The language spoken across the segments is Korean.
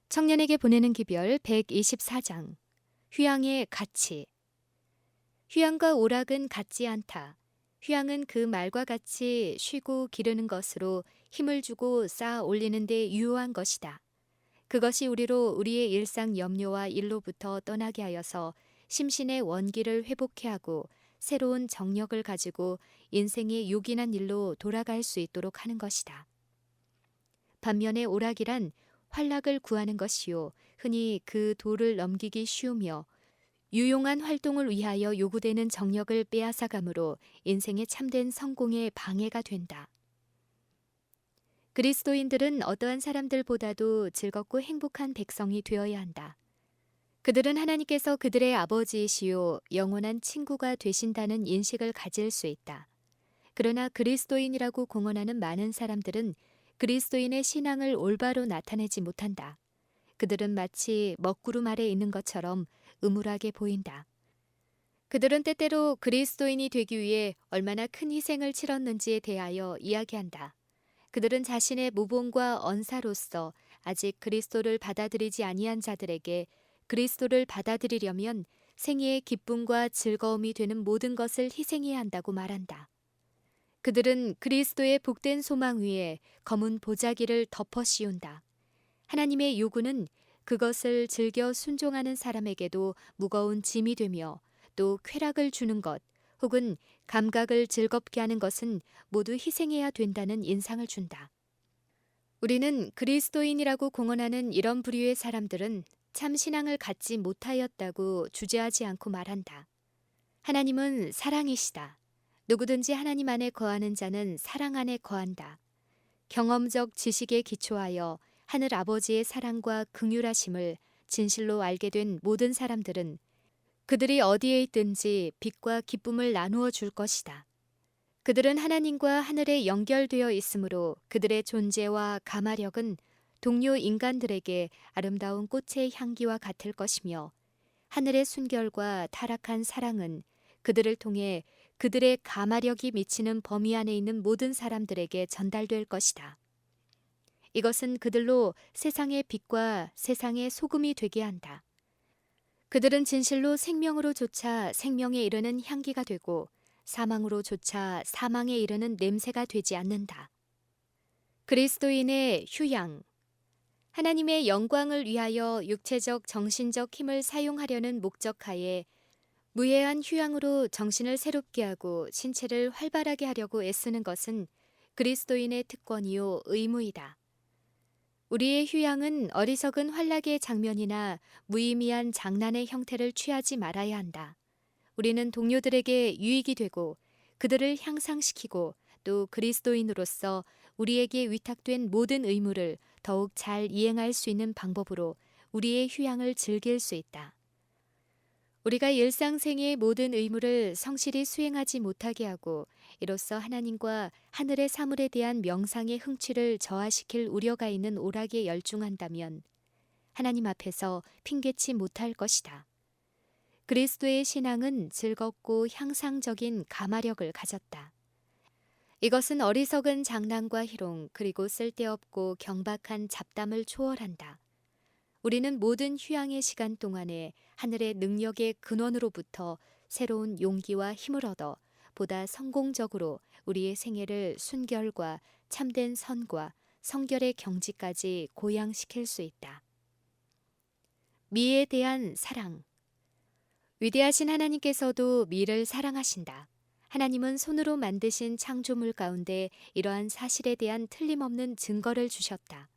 청년에게 보내는 기별 124장. 휴양의 가치. 휴양과 오락은 같지 않다. 휴양은 그 말과 같이 쉬고 기르는 것으로 힘을 주고 쌓아 올리는 데 유효한 것이다. 그것이 우리로 우리의 일상 염려와 일로부터 떠나게 하여서 심신의 원기를 회복해 하고 새로운 정력을 가지고 인생의 요긴한 일로 돌아갈 수 있도록 하는 것이다. 반면에 오락이란 활락을 구하는 것이요 흔히 그 도를 넘기기 쉬우며 유용한 활동을 위하여 요구되는 정력을 빼앗아가므로 인생의 참된 성공에 방해가 된다. 그리스도인들은 어떠한 사람들보다도 즐겁고 행복한 백성이 되어야 한다. 그들은 하나님께서 그들의 아버지이시요 영원한 친구가 되신다는 인식을 가질 수 있다. 그러나 그리스도인이라고 공언하는 많은 사람들은 그리스도인의 신앙을 올바로 나타내지 못한다. 그들은 마치 먹구름 아래 있는 것처럼 음울하게 보인다. 그들은 때때로 그리스도인이 되기 위해 얼마나 큰 희생을 치렀는지에 대하여 이야기한다. 그들은 자신의 모범과 언사로서 아직 그리스도를 받아들이지 아니한 자들에게 그리스도를 받아들이려면 생애의 기쁨과 즐거움이 되는 모든 것을 희생해야 한다고 말한다. 그들은 그리스도의 복된 소망 위에 검은 보자기를 덮어 씌운다. 하나님의 요구는 그것을 즐겨 순종하는 사람에게도 무거운 짐이 되며 또 쾌락을 주는 것 혹은 감각을 즐겁게 하는 것은 모두 희생해야 된다는 인상을 준다. 우리는 그리스도인이라고 공언하는 이런 부류의 사람들은 참 신앙을 갖지 못하였다고 주저하지 않고 말한다. 하나님은 사랑이시다. 누구든지 하나님 안에 거하는 자는 사랑 안에 거한다. 경험적 지식에 기초하여 하늘 아버지의 사랑과 긍휼하심을 진실로 알게 된 모든 사람들은 그들이 어디에 있든지 빛과 기쁨을 나누어 줄 것이다. 그들은 하나님과 하늘에 연결되어 있으므로 그들의 존재와 가마력은 동료 인간들에게 아름다운 꽃의 향기와 같을 것이며 하늘의 순결과 타락한 사랑은 그들을 통해 그들의 가마력이 미치는 범위 안에 있는 모든 사람들에게 전달될 것이다. 이것은 그들로 세상의 빛과 세상의 소금이 되게 한다. 그들은 진실로 생명으로조차 생명에 이르는 향기가 되고 사망으로조차 사망에 이르는 냄새가 되지 않는다. 그리스도인의 휴양. 하나님의 영광을 위하여 육체적 정신적 힘을 사용하려는 목적하에 무해한 휴양으로 정신을 새롭게 하고 신체를 활발하게 하려고 애쓰는 것은 그리스도인의 특권이요 의무이다. 우리의 휴양은 어리석은 활락의 장면이나 무의미한 장난의 형태를 취하지 말아야 한다. 우리는 동료들에게 유익이 되고 그들을 향상시키고 또 그리스도인으로서 우리에게 위탁된 모든 의무를 더욱 잘 이행할 수 있는 방법으로 우리의 휴양을 즐길 수 있다. 우리가 일상생의 모든 의무를 성실히 수행하지 못하게 하고 이로써 하나님과 하늘의 사물에 대한 명상의 흥취를 저하시킬 우려가 있는 오락에 열중한다면 하나님 앞에서 핑계치 못할 것이다. 그리스도의 신앙은 즐겁고 향상적인 가마력을 가졌다. 이것은 어리석은 장난과 희롱 그리고 쓸데없고 경박한 잡담을 초월한다. 우리는 모든 휴양의 시간 동안에 하늘의 능력의 근원으로부터 새로운 용기와 힘을 얻어 보다 성공적으로 우리의 생애를 순결과 참된 선과 성결의 경지까지 고양시킬 수 있다. 미에 대한 사랑. 위대하신 하나님께서도 미를 사랑하신다. 하나님은 손으로 만드신 창조물 가운데 이러한 사실에 대한 틀림없는 증거를 주셨다.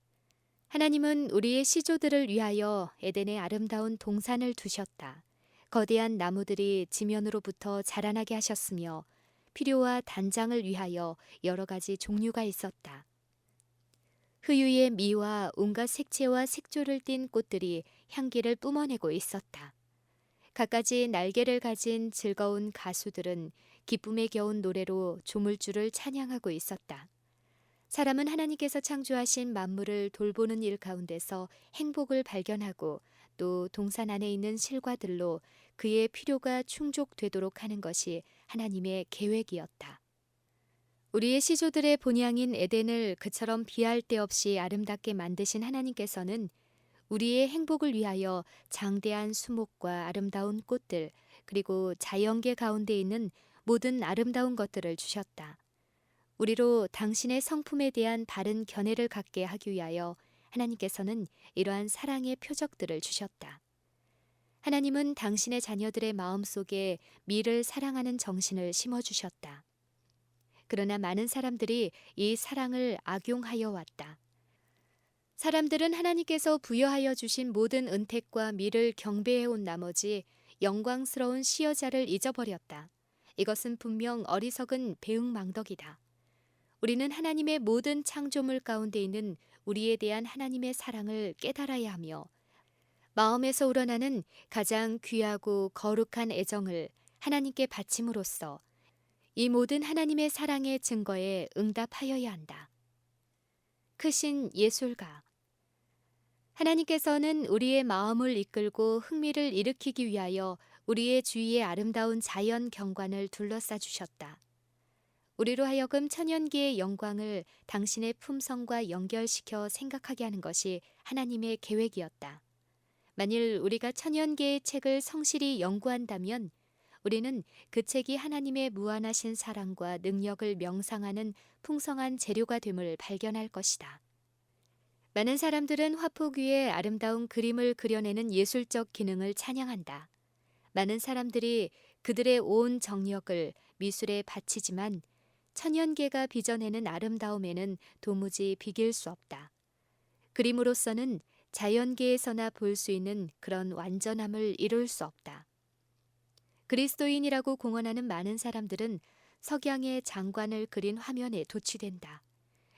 하나님은 우리의 시조들을 위하여 에덴의 아름다운 동산을 두셨다. 거대한 나무들이 지면으로부터 자라나게 하셨으며 필요와 단장을 위하여 여러 가지 종류가 있었다. 흐유의 미와 온갖 색채와 색조를 띤 꽃들이 향기를 뿜어내고 있었다. 갖가지 날개를 가진 즐거운 가수들은 기쁨에 겨운 노래로 조물주를 찬양하고 있었다. 사람은 하나님께서 창조하신 만물을 돌보는 일 가운데서 행복을 발견하고 또 동산 안에 있는 실과들로 그의 필요가 충족되도록 하는 것이 하나님의 계획이었다. 우리의 시조들의 본향인 에덴을 그처럼 비할 데 없이 아름답게 만드신 하나님께서는 우리의 행복을 위하여 장대한 수목과 아름다운 꽃들, 그리고 자연계 가운데 있는 모든 아름다운 것들을 주셨다. 우리로 당신의 성품에 대한 바른 견해를 갖게 하기 위하여 하나님께서는 이러한 사랑의 표적들을 주셨다. 하나님은 당신의 자녀들의 마음속에 미를 사랑하는 정신을 심어주셨다. 그러나 많은 사람들이 이 사랑을 악용하여 왔다. 사람들은 하나님께서 부여하여 주신 모든 은택과 미를 경배해온 나머지 영광스러운 시여자를 잊어버렸다. 이것은 분명 어리석은 배응망덕이다. 우리는 하나님의 모든 창조물 가운데 있는 우리에 대한 하나님의 사랑을 깨달아야 하며 마음에서 우러나는 가장 귀하고 거룩한 애정을 하나님께 바침으로써 이 모든 하나님의 사랑의 증거에 응답하여야 한다. 크신 예술가. 하나님께서는 우리의 마음을 이끌고 흥미를 일으키기 위하여 우리의 주위의 아름다운 자연 경관을 둘러싸 주셨다. 우리로 하여금 천연기의 영광을 당신의 품성과 연결시켜 생각하게 하는 것이 하나님의 계획이었다. 만일 우리가 천연계의 책을 성실히 연구한다면 우리는 그 책이 하나님의 무한하신 사랑과 능력을 명상하는 풍성한 재료가 됨을 발견할 것이다. 많은 사람들은 화폭 위에 아름다운 그림을 그려내는 예술적 기능을 찬양한다. 많은 사람들이 그들의 온 정력을 미술에 바치지만 천연계가 빚어내는 아름다움에는 도무지 비길 수 없다. 그림으로서는 자연계에서나 볼 수 있는 그런 완전함을 이룰 수 없다. 그리스도인이라고 공언하는 많은 사람들은 석양의 장관을 그린 화면에 도취된다.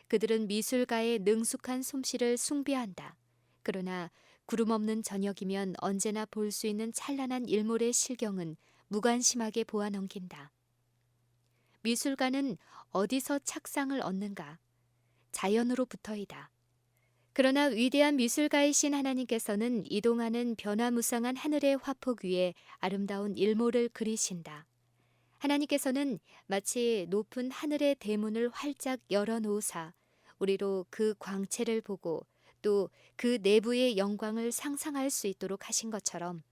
그들은 미술가의 능숙한 솜씨를 숭배한다. 그러나 구름 없는 저녁이면 언제나 볼 수 있는 찬란한 일몰의 실경은 무관심하게 보아 넘긴다. 미술가는 어디서 착상을 얻는가? 자연으로부터이다. 그러나 위대한 미술가이신 하나님께서는 이동하는 변화무쌍한 하늘의 화폭 위에 아름다운 일몰을 그리신다. 하나님께서는 마치 높은 하늘의 대문을 활짝 열어놓으사 우리로 그 광채를 보고 또 그 내부의 영광을 상상할 수 있도록 하신 것처럼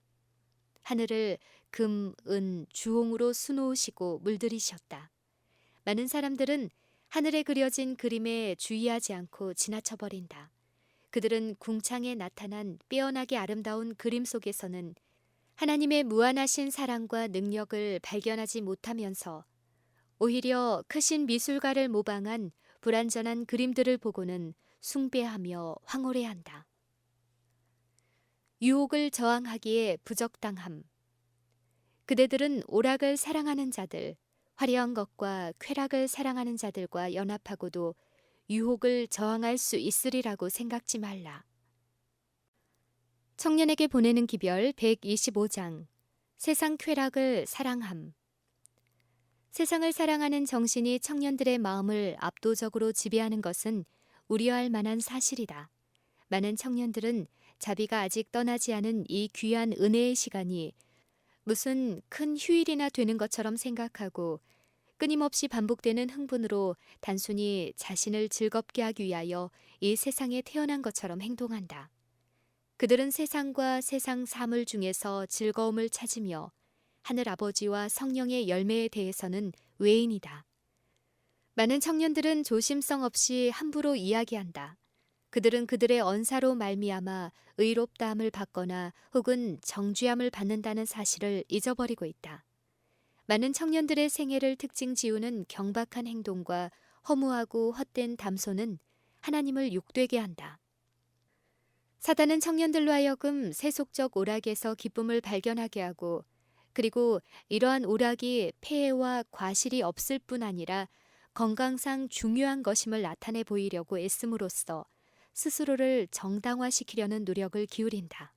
하늘을 금, 은, 주홍으로 수놓으시고 물들이셨다. 많은 사람들은 하늘에 그려진 그림에 주의하지 않고 지나쳐버린다. 그들은 궁창에 나타난 빼어나게 아름다운 그림 속에서는 하나님의 무한하신 사랑과 능력을 발견하지 못하면서 오히려 크신 미술가를 모방한 불완전한 그림들을 보고는 숭배하며 황홀해한다. 유혹을 저항하기에 부적당함. 그대들은 오락을 사랑하는 자들, 화려한 것과 쾌락을 사랑하는 자들과 연합하고도 유혹을 저항할 수 있으리라고 생각지 말라. 청년에게 보내는 기별 125장. 세상 쾌락을 사랑함. 세상을 사랑하는 정신이 청년들의 마음을 압도적으로 지배하는 것은 우려할 만한 사실이다. 많은 청년들은 자비가 아직 떠나지 않은 이 귀한 은혜의 시간이 무슨 큰 휴일이나 되는 것처럼 생각하고 끊임없이 반복되는 흥분으로 단순히 자신을 즐겁게 하기 위하여 이 세상에 태어난 것처럼 행동한다. 그들은 세상과 세상 사물 중에서 즐거움을 찾으며 하늘 아버지와 성령의 열매에 대해서는 외인이다. 많은 청년들은 조심성 없이 함부로 이야기한다. 그들은 그들의 언사로 말미암아 의롭다함을 받거나 혹은 정죄함을 받는다는 사실을 잊어버리고 있다. 많은 청년들의 생애를 특징 지우는 경박한 행동과 허무하고 헛된 담소는 하나님을 욕되게 한다. 사단은 청년들로 하여금 세속적 오락에서 기쁨을 발견하게 하고 그리고 이러한 오락이 폐해와 과실이 없을 뿐 아니라 건강상 중요한 것임을 나타내 보이려고 애씀으로써 스스로를 정당화시키려는 노력을 기울인다.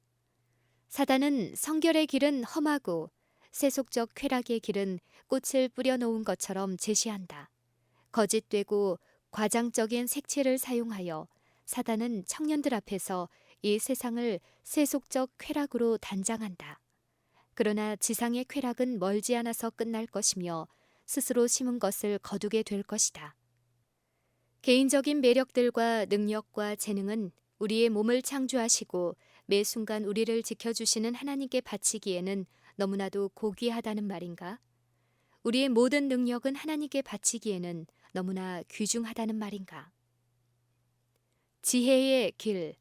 사단은 성결의 길은 험하고 세속적 쾌락의 길은 꽃을 뿌려놓은 것처럼 제시한다. 거짓되고 과장적인 색채를 사용하여 사단은 청년들 앞에서 이 세상을 세속적 쾌락으로 단장한다. 그러나 지상의 쾌락은 멀지 않아서 끝날 것이며 스스로 심은 것을 거두게 될 것이다. 개인적인 매력들과 능력과 재능은 우리의 몸을 창조하시고 매 순간 우리를 지켜주시는 하나님께 바치기에는 너무나도 고귀하다는 말인가? 우리의 모든 능력은 하나님께 바치기에는 너무나 귀중하다는 말인가? 지혜의 길.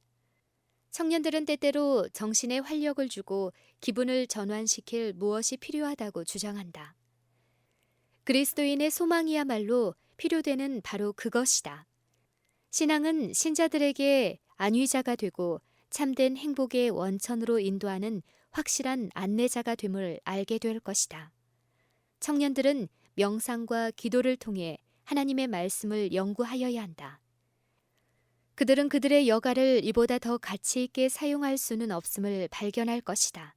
청년들은 때때로 정신에 활력을 주고 기분을 전환시킬 무엇이 필요하다고 주장한다. 그리스도인의 소망이야말로 필요되는 바로 그것이다. 신앙은 신자들에게 안위자가 되고 참된 행복의 원천으로 인도하는 확실한 안내자가 됨을 알게 될 것이다. 청년들은 명상과 기도를 통해 하나님의 말씀을 연구하여야 한다. 그들은 그들의 여가를 이보다 더 가치 있게 사용할 수는 없음을 발견할 것이다.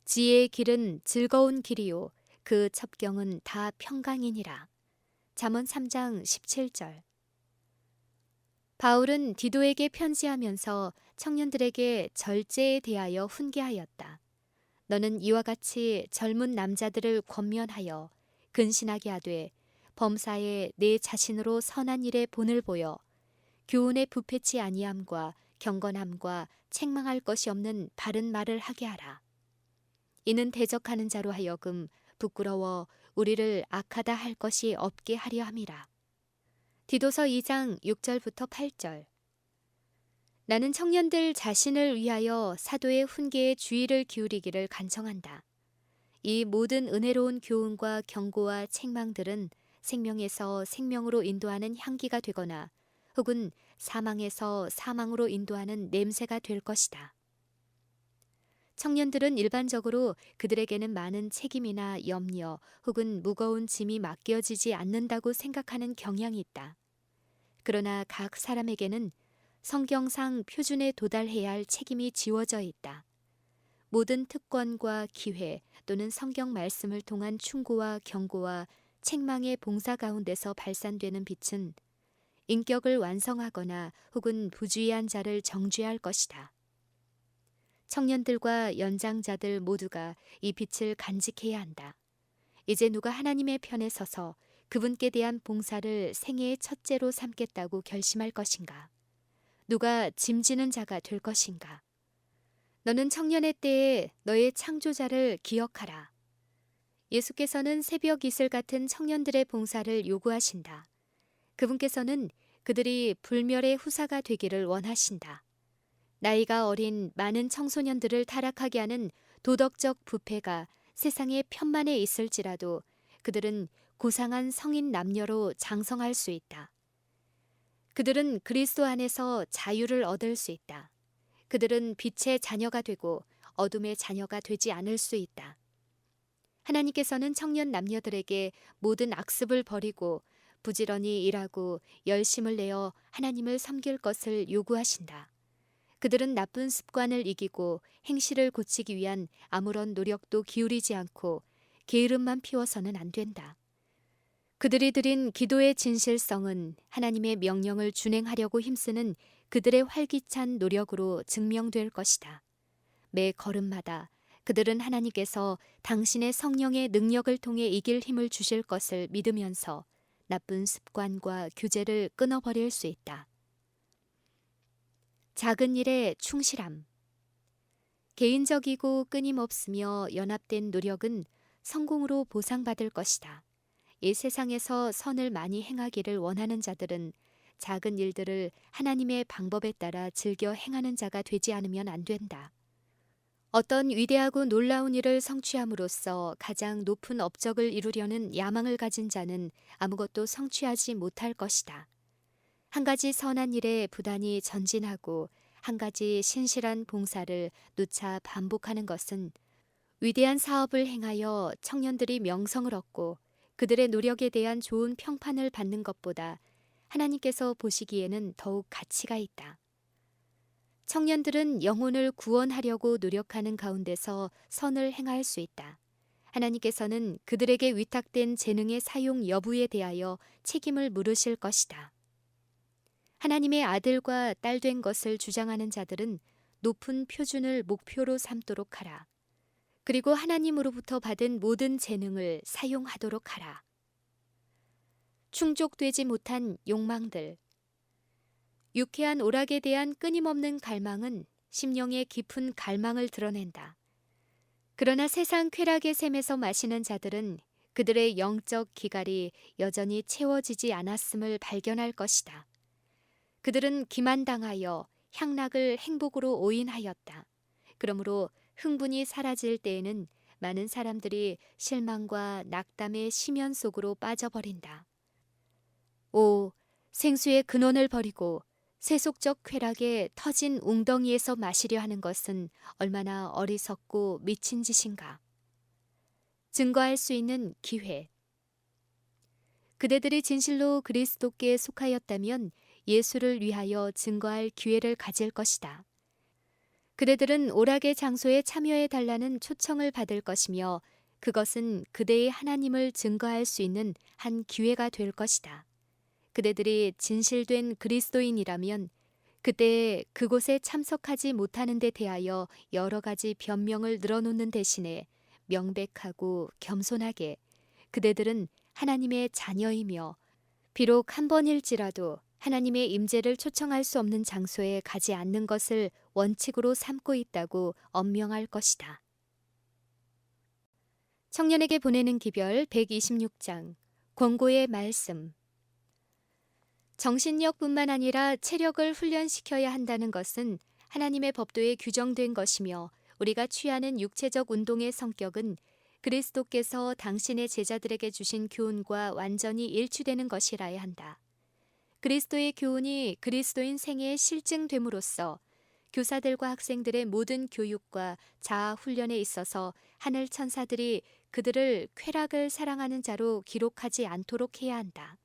지혜의 길은 즐거운 길이요 그 첩경은 다 평강이니라. 잠언 3장 17절. 바울은 디도에게 편지하면서 청년들에게 절제에 대하여 훈계하였다. 너는 이와 같이 젊은 남자들을 권면하여 근신하게 하되 범사에 내 자신으로 선한 일에 본을 보여 교훈에 부패치 아니함과 경건함과 책망할 것이 없는 바른 말을 하게 하라. 이는 대적하는 자로 하여금 부끄러워 우리를 악하다 할 것이 없게 하려 함이라. 디도서 2장 6절부터 8절. 나는 청년들 자신을 위하여 사도의 훈계에 주의를 기울이기를 간청한다. 이 모든 은혜로운 교훈과 경고와 책망들은 생명에서 생명으로 인도하는 향기가 되거나 혹은 사망에서 사망으로 인도하는 냄새가 될 것이다. 청년들은 일반적으로 그들에게는 많은 책임이나 염려 혹은 무거운 짐이 맡겨지지 않는다고 생각하는 경향이 있다. 그러나 각 사람에게는 성경상 표준에 도달해야 할 책임이 지워져 있다. 모든 특권과 기회 또는 성경 말씀을 통한 충고와 경고와 책망의 봉사 가운데서 발산되는 빛은 인격을 완성하거나 혹은 부주의한 자를 정죄할 것이다. 청년들과 연장자들 모두가 이 빛을 간직해야 한다. 이제 누가 하나님의 편에 서서 그분께 대한 봉사를 생애의 첫째로 삼겠다고 결심할 것인가? 누가 짐지는 자가 될 것인가? 너는 청년의 때에 너의 창조자를 기억하라. 예수께서는 새벽 이슬 같은 청년들의 봉사를 요구하신다. 그분께서는 그들이 불멸의 후사가 되기를 원하신다. 나이가 어린 많은 청소년들을 타락하게 하는 도덕적 부패가 세상의 편만에 있을지라도 그들은 고상한 성인 남녀로 장성할 수 있다. 그들은 그리스도 안에서 자유를 얻을 수 있다. 그들은 빛의 자녀가 되고 어둠의 자녀가 되지 않을 수 있다. 하나님께서는 청년 남녀들에게 모든 악습을 버리고 부지런히 일하고 열심을 내어 하나님을 섬길 것을 요구하신다. 그들은 나쁜 습관을 이기고 행실을 고치기 위한 아무런 노력도 기울이지 않고 게으름만 피워서는 안 된다. 그들이 드린 기도의 진실성은 하나님의 명령을 준행하려고 힘쓰는 그들의 활기찬 노력으로 증명될 것이다. 매 걸음마다 그들은 하나님께서 당신의 성령의 능력을 통해 이길 힘을 주실 것을 믿으면서 나쁜 습관과 규제를 끊어버릴 수 있다. 작은 일에 충실함. 개인적이고 끊임없으며 연합된 노력은 성공으로 보상받을 것이다. 이 세상에서 선을 많이 행하기를 원하는 자들은 작은 일들을 하나님의 방법에 따라 즐겨 행하는 자가 되지 않으면 안 된다. 어떤 위대하고 놀라운 일을 성취함으로써 가장 높은 업적을 이루려는 야망을 가진 자는 아무것도 성취하지 못할 것이다. 한 가지 선한 일에 부단히 전진하고 한 가지 신실한 봉사를 누차 반복하는 것은 위대한 사업을 행하여 청년들이 명성을 얻고 그들의 노력에 대한 좋은 평판을 받는 것보다 하나님께서 보시기에는 더욱 가치가 있다. 청년들은 영혼을 구원하려고 노력하는 가운데서 선을 행할 수 있다. 하나님께서는 그들에게 위탁된 재능의 사용 여부에 대하여 책임을 물으실 것이다. 하나님의 아들과 딸 된 것을 주장하는 자들은 높은 표준을 목표로 삼도록 하라. 그리고 하나님으로부터 받은 모든 재능을 사용하도록 하라. 충족되지 못한 욕망들. 유쾌한 오락에 대한 끊임없는 갈망은 심령의 깊은 갈망을 드러낸다. 그러나 세상 쾌락의 샘에서 마시는 자들은 그들의 영적 기갈이 여전히 채워지지 않았음을 발견할 것이다. 그들은 기만당하여 향락을 행복으로 오인하였다. 그러므로 흥분이 사라질 때에는 많은 사람들이 실망과 낙담의 심연 속으로 빠져버린다. 오, 생수의 근원을 버리고 세속적 쾌락에 터진 웅덩이에서 마시려 하는 것은 얼마나 어리석고 미친 짓인가. 증거할 수 있는 기회. 그대들이 진실로 그리스도께 속하였다면 예수를 위하여 증거할 기회를 가질 것이다. 그대들은 오락의 장소에 참여해 달라는 초청을 받을 것이며 그것은 그대의 하나님을 증거할 수 있는 한 기회가 될 것이다. 그대들이 진실된 그리스도인이라면 그때 그곳에 참석하지 못하는 데 대하여 여러 가지 변명을 늘어놓는 대신에 명백하고 겸손하게 그대들은 하나님의 자녀이며 비록 한 번일지라도 하나님의 임재를 초청할 수 없는 장소에 가지 않는 것을 원칙으로 삼고 있다고 언명할 것이다. 청년에게 보내는 기별 126장 권고의 말씀. 정신력뿐만 아니라 체력을 훈련시켜야 한다는 것은 하나님의 법도에 규정된 것이며 우리가 취하는 육체적 운동의 성격은 그리스도께서 당신의 제자들에게 주신 교훈과 완전히 일치되는 것이라야 한다. 그리스도의 교훈이 그리스도인 생애에 실증됨으로써 교사들과 학생들의 모든 교육과 자아 훈련에 있어서 하늘 천사들이 그들을 쾌락을 사랑하는 자로 기록하지 않도록 해야 한다.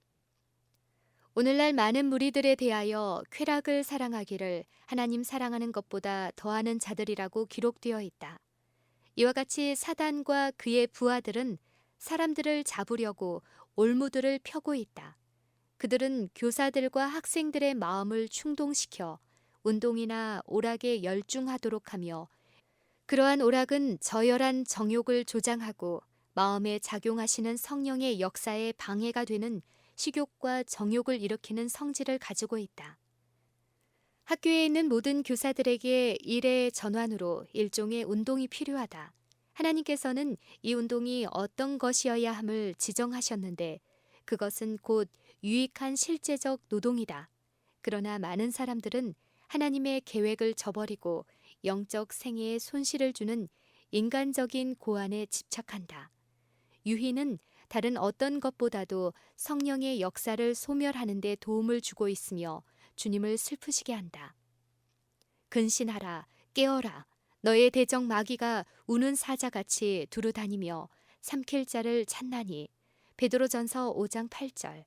오늘날 많은 무리들에 대하여 쾌락을 사랑하기를 하나님 사랑하는 것보다 더하는 자들이라고 기록되어 있다. 이와 같이 사단과 그의 부하들은 사람들을 잡으려고 올무들을 펴고 있다. 그들은 교사들과 학생들의 마음을 충동시켜 운동이나 오락에 열중하도록 하며 그러한 오락은 저열한 정욕을 조장하고 마음에 작용하시는 성령의 역사에 방해가 되는 식욕과 정욕을 일으키는 성질을 가지고 있다. 학교에 있는 모든 교사들에게 일의 전환으로 일종의 운동이 필요하다. 하나님께서는 이 운동이 어떤 것이어야 함을 지정하셨는데 그것은 곧 유익한 실제적 노동이다. 그러나 많은 사람들은 하나님의 계획을 저버리고 영적 생애에 손실을 주는 인간적인 고안에 집착한다. 유희는 다른 어떤 것보다도 성령의 역사를 소멸하는 데 도움을 주고 있으며 주님을 슬프시게 한다. 근신하라, 깨어라. 너의 대적 마귀가 우는 사자같이 두루다니며 삼킬 자를 찾나니. 베드로전서 5장 8절.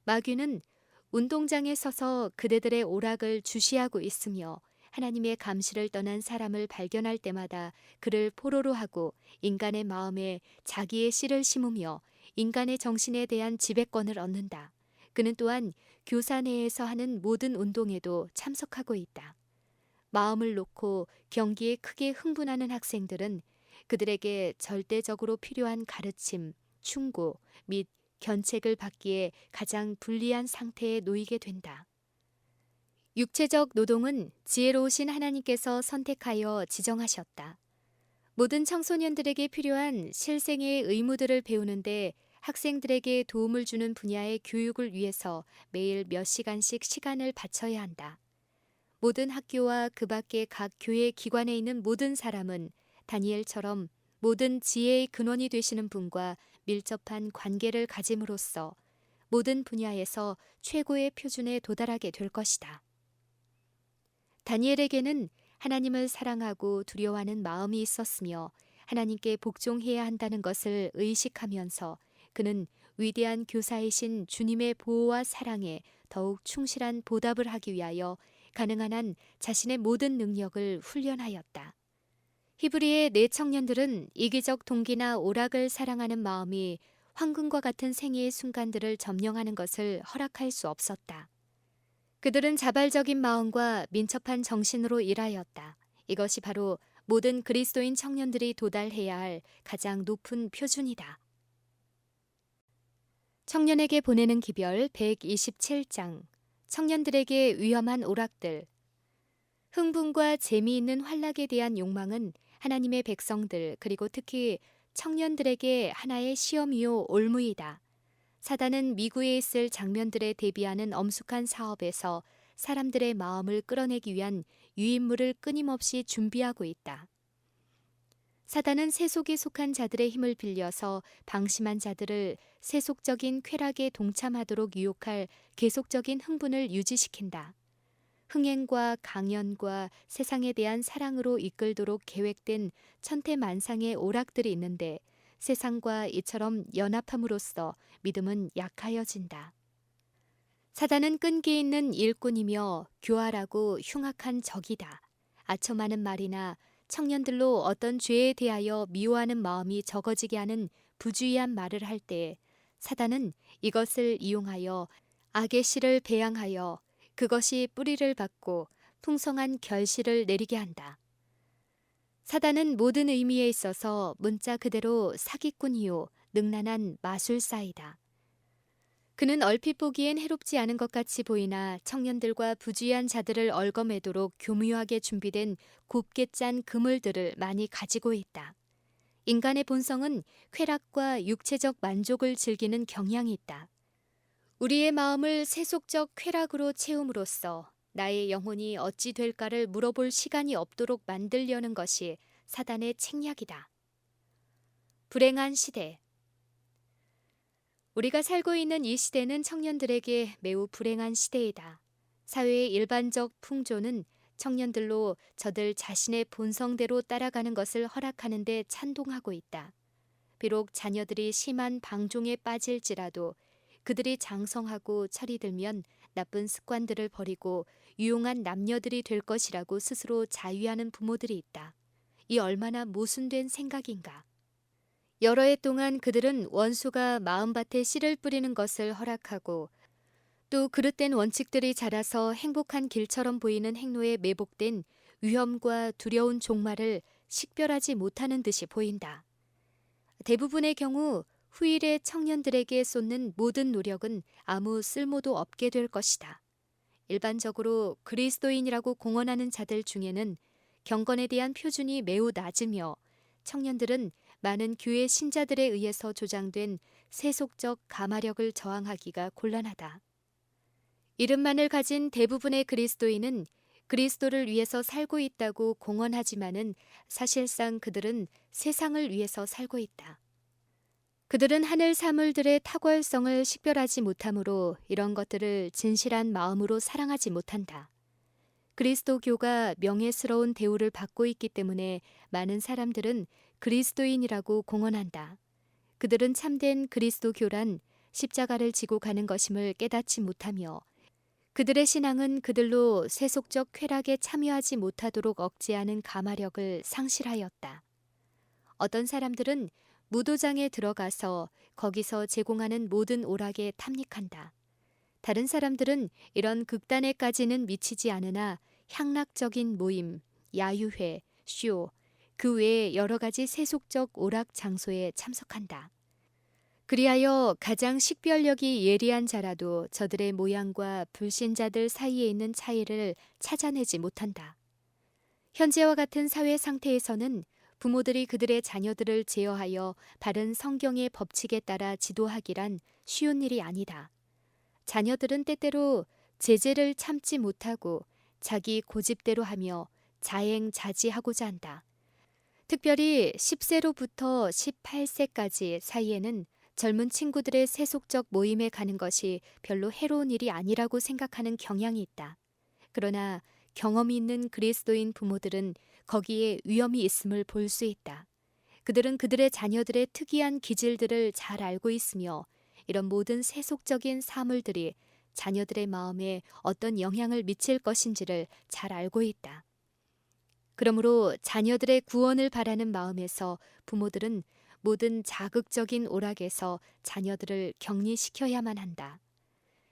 마귀는 운동장에 서서 그대들의 오락을 주시하고 있으며 하나님의 감시를 떠난 사람을 발견할 때마다 그를 포로로 하고 인간의 마음에 자기의 씨를 심으며 인간의 정신에 대한 지배권을 얻는다. 그는 또한 교사 내에서 하는 모든 운동에도 참석하고 있다. 마음을 놓고 경기에 크게 흥분하는 학생들은 그들에게 절대적으로 필요한 가르침, 충고 및 견책을 받기에 가장 불리한 상태에 놓이게 된다. 육체적 노동은 지혜로우신 하나님께서 선택하여 지정하셨다. 모든 청소년들에게 필요한 실생의 의무들을 배우는데 학생들에게 도움을 주는 분야의 교육을 위해서 매일 몇 시간씩 시간을 바쳐야 한다. 모든 학교와 그 밖의 각 교회 기관에 있는 모든 사람은 다니엘처럼 모든 지혜의 근원이 되시는 분과 밀접한 관계를 가짐으로써 모든 분야에서 최고의 표준에 도달하게 될 것이다. 다니엘에게는 하나님을 사랑하고 두려워하는 마음이 있었으며 하나님께 복종해야 한다는 것을 의식하면서 그는 위대한 교사이신 주님의 보호와 사랑에 더욱 충실한 보답을 하기 위하여 가능한 한 자신의 모든 능력을 훈련하였다. 히브리의 네 청년들은 이기적 동기나 오락을 사랑하는 마음이 황금과 같은 생애의 순간들을 점령하는 것을 허락할 수 없었다. 그들은 자발적인 마음과 민첩한 정신으로 일하였다. 이것이 바로 모든 그리스도인 청년들이 도달해야 할 가장 높은 표준이다. 청년에게 보내는 기별 127장 청년들에게 위험한 오락들. 흥분과 재미있는 환락에 대한 욕망은 하나님의 백성들 그리고 특히 청년들에게 하나의 시험이요 올무이다. 사단은 미구에 있을 장면들에 대비하는 엄숙한 사업에서 사람들의 마음을 끌어내기 위한 유인물을 끊임없이 준비하고 있다. 사단은 세속에 속한 자들의 힘을 빌려서 방심한 자들을 세속적인 쾌락에 동참하도록 유혹할 계속적인 흥분을 유지시킨다. 흥행과 강연과 세상에 대한 사랑으로 이끌도록 계획된 천태만상의 오락들이 있는데 세상과 이처럼 연합함으로써 믿음은 약하여진다. 사단은 끈기 있는 일꾼이며 교활하고 흉악한 적이다. 아첨하는 말이나 청년들로 어떤 죄에 대하여 미워하는 마음이 적어지게 하는 부주의한 말을 할 때 사단은 이것을 이용하여 악의 씨를 배양하여 그것이 뿌리를 받고 풍성한 결실을 내리게 한다. 사단은 모든 의미에 있어서 문자 그대로 사기꾼이요 능란한 마술사이다. 그는 얼핏 보기엔 해롭지 않은 것 같이 보이나 청년들과 부주의한 자들을 얽어매도록 교묘하게 준비된 곱게 짠 그물들을 많이 가지고 있다. 인간의 본성은 쾌락과 육체적 만족을 즐기는 경향이 있다. 우리의 마음을 세속적 쾌락으로 채움으로써 나의 영혼이 어찌 될까를 물어볼 시간이 없도록 만들려는 것이 사단의 책략이다. 불행한 시대. 우리가 살고 있는 이 시대는 청년들에게 매우 불행한 시대이다. 사회의 일반적 풍조는 청년들로 저들 자신의 본성대로 따라가는 것을 허락하는 데 찬동하고 있다. 비록 자녀들이 심한 방종에 빠질지라도 그들이 장성하고 철이 들면 나쁜 습관들을 버리고 유용한 남녀들이 될 것이라고 스스로 자위하는 부모들이 있다. 이 얼마나 모순된 생각인가. 여러 해 동안 그들은 원수가 마음밭에 씨를 뿌리는 것을 허락하고 또 그릇된 원칙들이 자라서 행복한 길처럼 보이는 행로에 매복된 위험과 두려운 종말을 식별하지 못하는 듯이 보인다. 대부분의 경우 후일의 청년들에게 쏟는 모든 노력은 아무 쓸모도 없게 될 것이다. 일반적으로 그리스도인이라고 공언하는 자들 중에는 경건에 대한 표준이 매우 낮으며 청년들은 많은 교회 신자들에 의해서 조장된 세속적 가마력을 저항하기가 곤란하다. 이름만을 가진 대부분의 그리스도인은 그리스도를 위해서 살고 있다고 공언하지만은 사실상 그들은 세상을 위해서 살고 있다. 그들은 하늘 사물들의 탁월성을 식별하지 못하므로 이런 것들을 진실한 마음으로 사랑하지 못한다. 그리스도교가 명예스러운 대우를 받고 있기 때문에 많은 사람들은 그리스도인이라고 공언한다. 그들은 참된 그리스도교란 십자가를 지고 가는 것임을 깨닫지 못하며 그들의 신앙은 그들로 세속적 쾌락에 참여하지 못하도록 억제하는 가마력을 상실하였다. 어떤 사람들은 무도장에 들어가서 거기서 제공하는 모든 오락에 탐닉한다. 다른 사람들은 이런 극단에까지는 미치지 않으나 향락적인 모임, 야유회, 쇼, 그 외에 여러 가지 세속적 오락 장소에 참석한다. 그리하여 가장 식별력이 예리한 자라도 저들의 모양과 불신자들 사이에 있는 차이를 찾아내지 못한다. 현재와 같은 사회 상태에서는 부모들이 그들의 자녀들을 제어하여 바른 성경의 법칙에 따라 지도하기란 쉬운 일이 아니다. 자녀들은 때때로 제재를 참지 못하고 자기 고집대로 하며 자행자지하고자 한다. 특별히 10세로부터 18세까지 사이에는 젊은 친구들의 세속적 모임에 가는 것이 별로 해로운 일이 아니라고 생각하는 경향이 있다. 그러나 경험이 있는 그리스도인 부모들은 거기에 위험이 있음을 볼 수 있다. 그들은 그들의 자녀들의 특이한 기질들을 잘 알고 있으며 이런 모든 세속적인 사물들이 자녀들의 마음에 어떤 영향을 미칠 것인지를 잘 알고 있다. 그러므로 자녀들의 구원을 바라는 마음에서 부모들은 모든 자극적인 오락에서 자녀들을 격리시켜야만 한다.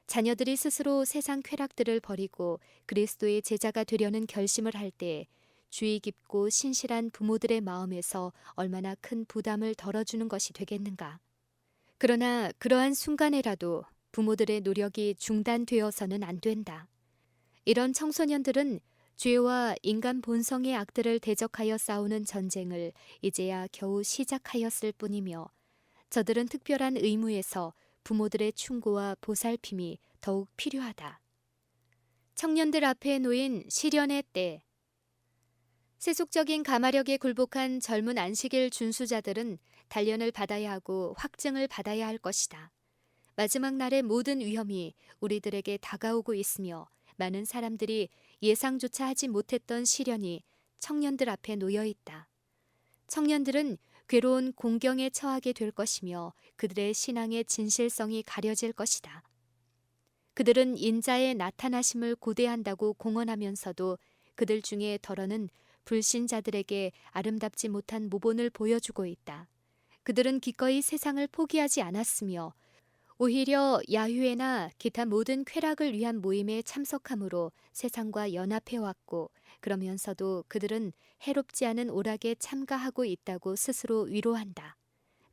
자녀들이 스스로 세상 쾌락들을 버리고 그리스도의 제자가 되려는 결심을 할 때 주의 깊고 신실한 부모들의 마음에서 얼마나 큰 부담을 덜어주는 것이 되겠는가. 그러나 그러한 순간에라도 부모들의 노력이 중단되어서는 안 된다. 이런 청소년들은 죄와 인간 본성의 악들을 대적하여 싸우는 전쟁을 이제야 겨우 시작하였을 뿐이며 저들은 특별한 의무에서 부모들의 충고와 보살핌이 더욱 필요하다. 청년들 앞에 놓인 시련의 때. 세속적인 가마력에 굴복한 젊은 안식일 준수자들은 단련을 받아야 하고 확증을 받아야 할 것이다. 마지막 날의 모든 위험이 우리들에게 다가오고 있으며 많은 사람들이 예상조차 하지 못했던 시련이 청년들 앞에 놓여 있다. 청년들은 괴로운 공경에 처하게 될 것이며 그들의 신앙의 진실성이 가려질 것이다. 그들은 인자의 나타나심을 고대한다고 공언하면서도 그들 중에 덜어는 불신자들에게 아름답지 못한 모본을 보여주고 있다. 그들은 기꺼이 세상을 포기하지 않았으며 오히려 야유회나 기타 모든 쾌락을 위한 모임에 참석함으로 세상과 연합해왔고 그러면서도 그들은 해롭지 않은 오락에 참가하고 있다고 스스로 위로한다.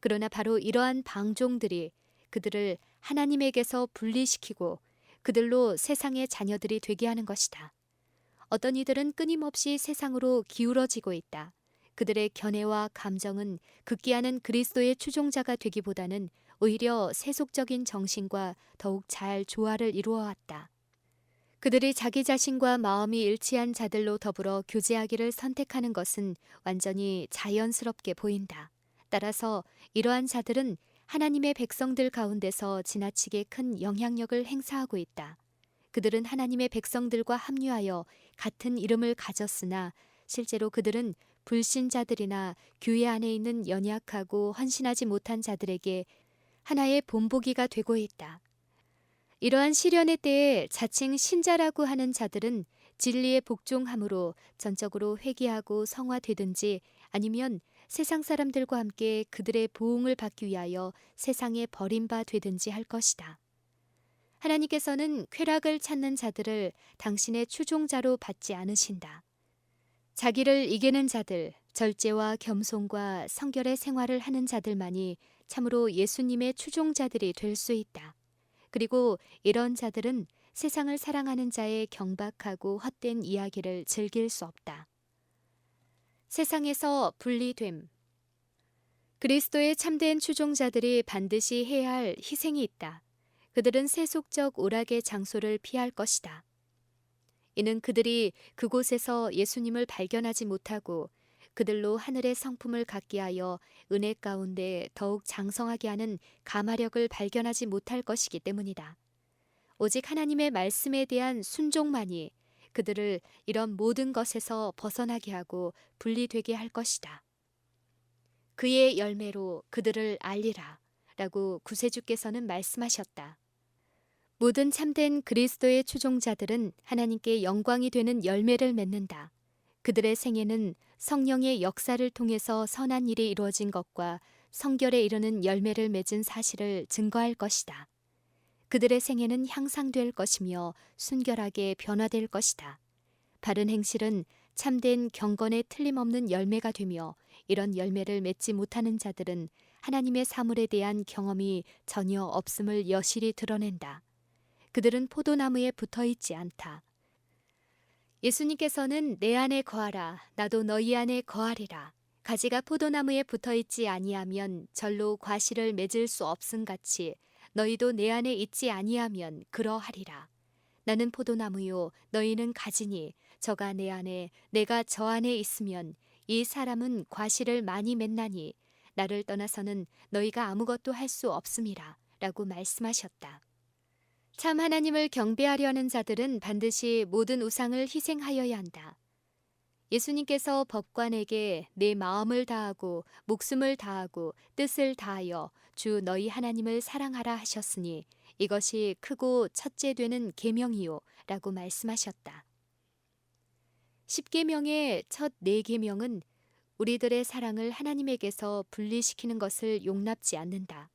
그러나 바로 이러한 방종들이 그들을 하나님에게서 분리시키고 그들로 세상의 자녀들이 되게 하는 것이다. 어떤 이들은 끊임없이 세상으로 기울어지고 있다. 그들의 견해와 감정은 극기하는 그리스도의 추종자가 되기보다는 오히려 세속적인 정신과 더욱 잘 조화를 이루어왔다. 그들이 자기 자신과 마음이 일치한 자들로 더불어 교제하기를 선택하는 것은 완전히 자연스럽게 보인다. 따라서 이러한 자들은 하나님의 백성들 가운데서 지나치게 큰 영향력을 행사하고 있다. 그들은 하나님의 백성들과 합류하여 같은 이름을 가졌으나 실제로 그들은 불신자들이나 교회 안에 있는 연약하고 헌신하지 못한 자들에게 하나의 본보기가 되고 있다. 이러한 시련의 때에 자칭 신자라고 하는 자들은 진리에 복종함으로 전적으로 회개하고 성화되든지 아니면 세상 사람들과 함께 그들의 보응을 받기 위하여 세상에 버림바 되든지 할 것이다. 하나님께서는 쾌락을 찾는 자들을 당신의 추종자로 받지 않으신다. 자기를 이기는 자들, 절제와 겸손과 성결의 생활을 하는 자들만이 참으로 예수님의 추종자들이 될 수 있다. 그리고 이런 자들은 세상을 사랑하는 자의 경박하고 헛된 이야기를 즐길 수 없다. 세상에서 분리됨. 그리스도의 참된 추종자들이 반드시 해야 할 희생이 있다. 그들은 세속적 오락의 장소를 피할 것이다. 이는 그들이 그곳에서 예수님을 발견하지 못하고 그들로 하늘의 성품을 갖게 하여 은혜 가운데 더욱 장성하게 하는 가마력을 발견하지 못할 것이기 때문이다. 오직 하나님의 말씀에 대한 순종만이 그들을 이런 모든 것에서 벗어나게 하고 분리되게 할 것이다. 그의 열매로 그들을 알리라 라고 구세주께서는 말씀하셨다. 모든 참된 그리스도의 추종자들은 하나님께 영광이 되는 열매를 맺는다. 그들의 생애는 성령의 역사를 통해서 선한 일이 이루어진 것과 성결에 이르는 열매를 맺은 사실을 증거할 것이다. 그들의 생애는 향상될 것이며 순결하게 변화될 것이다. 바른 행실은 참된 경건에 틀림없는 열매가 되며 이런 열매를 맺지 못하는 자들은 하나님의 사물에 대한 경험이 전혀 없음을 여실히 드러낸다. 그들은 포도나무에 붙어 있지 않다. 예수님께서는 내 안에 거하라 나도 너희 안에 거하리라. 가지가 포도나무에 붙어 있지 아니하면 절로 과실을 맺을 수 없음같이 너희도 내 안에 있지 아니하면 그러하리라. 나는 포도나무요 너희는 가지니 저가 내 안에 내가 저 안에 있으면 이 사람은 과실을 많이 맺나니 나를 떠나서는 너희가 아무것도 할 수 없음이라 라고 말씀하셨다. 참 하나님을 경배하려는 자들은 반드시 모든 우상을 희생하여야 한다. 예수님께서 법관에게 내 마음을 다하고 목숨을 다하고 뜻을 다하여 주 너희 하나님을 사랑하라 하셨으니 이것이 크고 첫째 되는 계명이요 라고 말씀하셨다. 10계명의 첫 4계명은 우리들의 사랑을 하나님에게서 분리시키는 것을 용납지 않는다.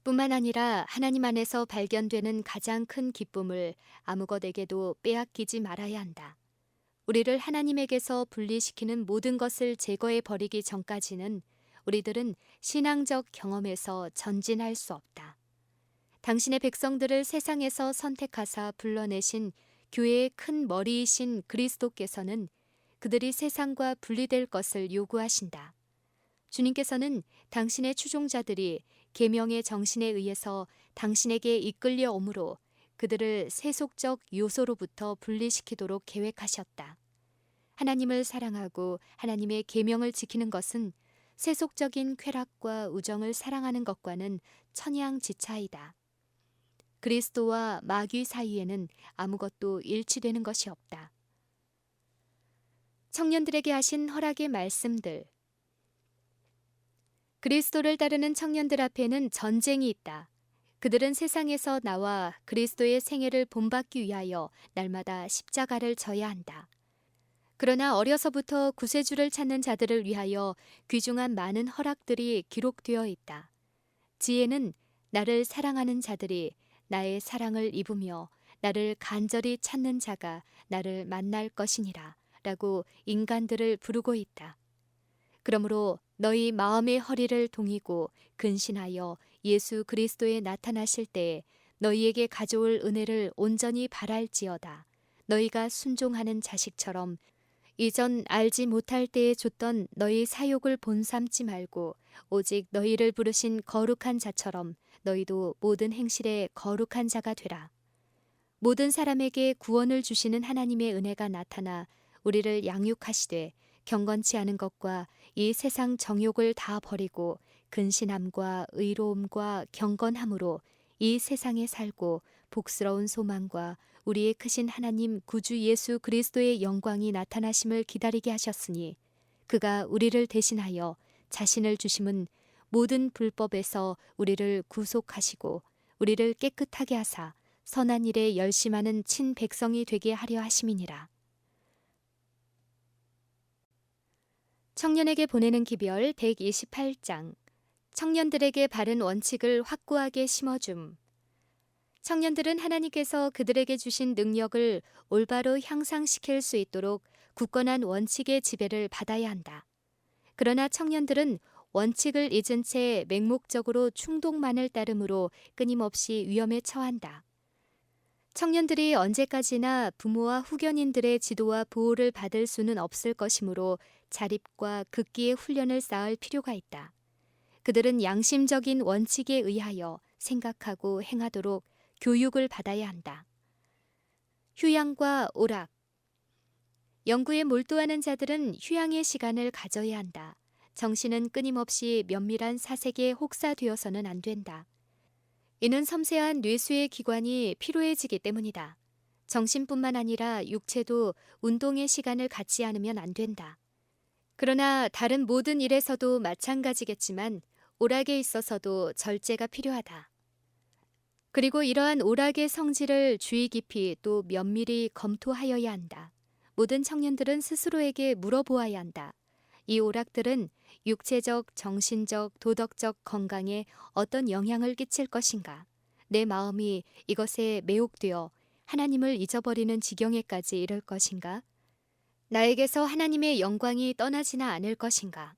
뿐만 아니라 하나님 안에서 발견되는 가장 큰 기쁨을 아무것에게도 빼앗기지 말아야 한다. 우리를 하나님에게서 분리시키는 모든 것을 제거해 버리기 전까지는 우리들은 신앙적 경험에서 전진할 수 없다. 당신의 백성들을 세상에서 선택하사 불러내신 교회의 큰 머리이신 그리스도께서는 그들이 세상과 분리될 것을 요구하신다. 주님께서는 당신의 추종자들이 계명의 정신에 의해서 당신에게 이끌려 오므로 그들을 세속적 요소로부터 분리시키도록 계획하셨다. 하나님을 사랑하고 하나님의 계명을 지키는 것은 세속적인 쾌락과 우정을 사랑하는 것과는 천양지차이다. 그리스도와 마귀 사이에는 아무것도 일치되는 것이 없다. 청년들에게 하신 허락의 말씀들. 그리스도를 따르는 청년들 앞에는 전쟁이 있다. 그들은 세상에서 나와 그리스도의 생애를 본받기 위하여 날마다 십자가를 져야 한다. 그러나 어려서부터 구세주를 찾는 자들을 위하여 귀중한 많은 허락들이 기록되어 있다. 지혜는 나를 사랑하는 자들이 나의 사랑을 입으며 나를 간절히 찾는 자가 나를 만날 것이니라 라고 인간들을 부르고 있다. 그러므로 너희 마음의 허리를 동이고 근신하여 예수 그리스도에 나타나실 때에 너희에게 가져올 은혜를 온전히 바랄지어다. 너희가 순종하는 자식처럼 이전 알지 못할 때에 줬던 너희 사욕을 본삼지 말고 오직 너희를 부르신 거룩한 자처럼 너희도 모든 행실에 거룩한 자가 되라. 모든 사람에게 구원을 주시는 하나님의 은혜가 나타나 우리를 양육하시되 경건치 않은 것과 이 세상 정욕을 다 버리고 근신함과 의로움과 경건함으로 이 세상에 살고 복스러운 소망과 우리의 크신 하나님 구주 예수 그리스도의 영광이 나타나심을 기다리게 하셨으니 그가 우리를 대신하여 자신을 주심은 모든 불법에서 우리를 구속하시고 우리를 깨끗하게 하사 선한 일에 열심하는 친 백성이 되게 하려 하심이니라. 청년에게 보내는 기별 128장. 청년들에게 바른 원칙을 확고하게 심어줌. 청년들은 하나님께서 그들에게 주신 능력을 올바로 향상시킬 수 있도록 굳건한 원칙의 지배를 받아야 한다. 그러나 청년들은 원칙을 잊은 채 맹목적으로 충동만을 따름으로 끊임없이 위험에 처한다. 청년들이 언제까지나 부모와 후견인들의 지도와 보호를 받을 수는 없을 것이므로 자립과 극기의 훈련을 쌓을 필요가 있다. 그들은 양심적인 원칙에 의하여 생각하고 행하도록 교육을 받아야 한다. 휴양과 오락. 연구에 몰두하는 자들은 휴양의 시간을 가져야 한다. 정신은 끊임없이 면밀한 사색에 혹사되어서는 안 된다. 이는 섬세한 뇌수의 기관이 피로해지기 때문이다. 정신뿐만 아니라 육체도 운동의 시간을 갖지 않으면 안 된다. 그러나 다른 모든 일에서도 마찬가지겠지만 오락에 있어서도 절제가 필요하다. 그리고 이러한 오락의 성질을 주의 깊이 또 면밀히 검토하여야 한다. 모든 청년들은 스스로에게 물어보아야 한다. 이 오락들은 육체적, 정신적, 도덕적 건강에 어떤 영향을 끼칠 것인가? 내 마음이 이것에 매혹되어 하나님을 잊어버리는 지경에까지 이를 것인가? 나에게서 하나님의 영광이 떠나지는 않을 것인가?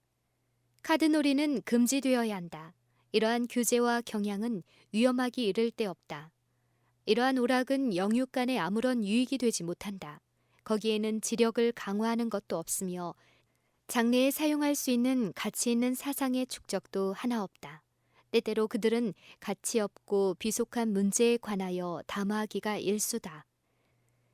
카드놀이는 금지되어야 한다. 이러한 규제와 경향은 위험하기 이를 데 없다. 이러한 오락은 영육 간에 아무런 유익이 되지 못한다. 거기에는 지력을 강화하는 것도 없으며 장래에 사용할 수 있는 가치 있는 사상의 축적도 하나 없다. 때때로 그들은 가치 없고 비속한 문제에 관하여 담화하기가 일수다.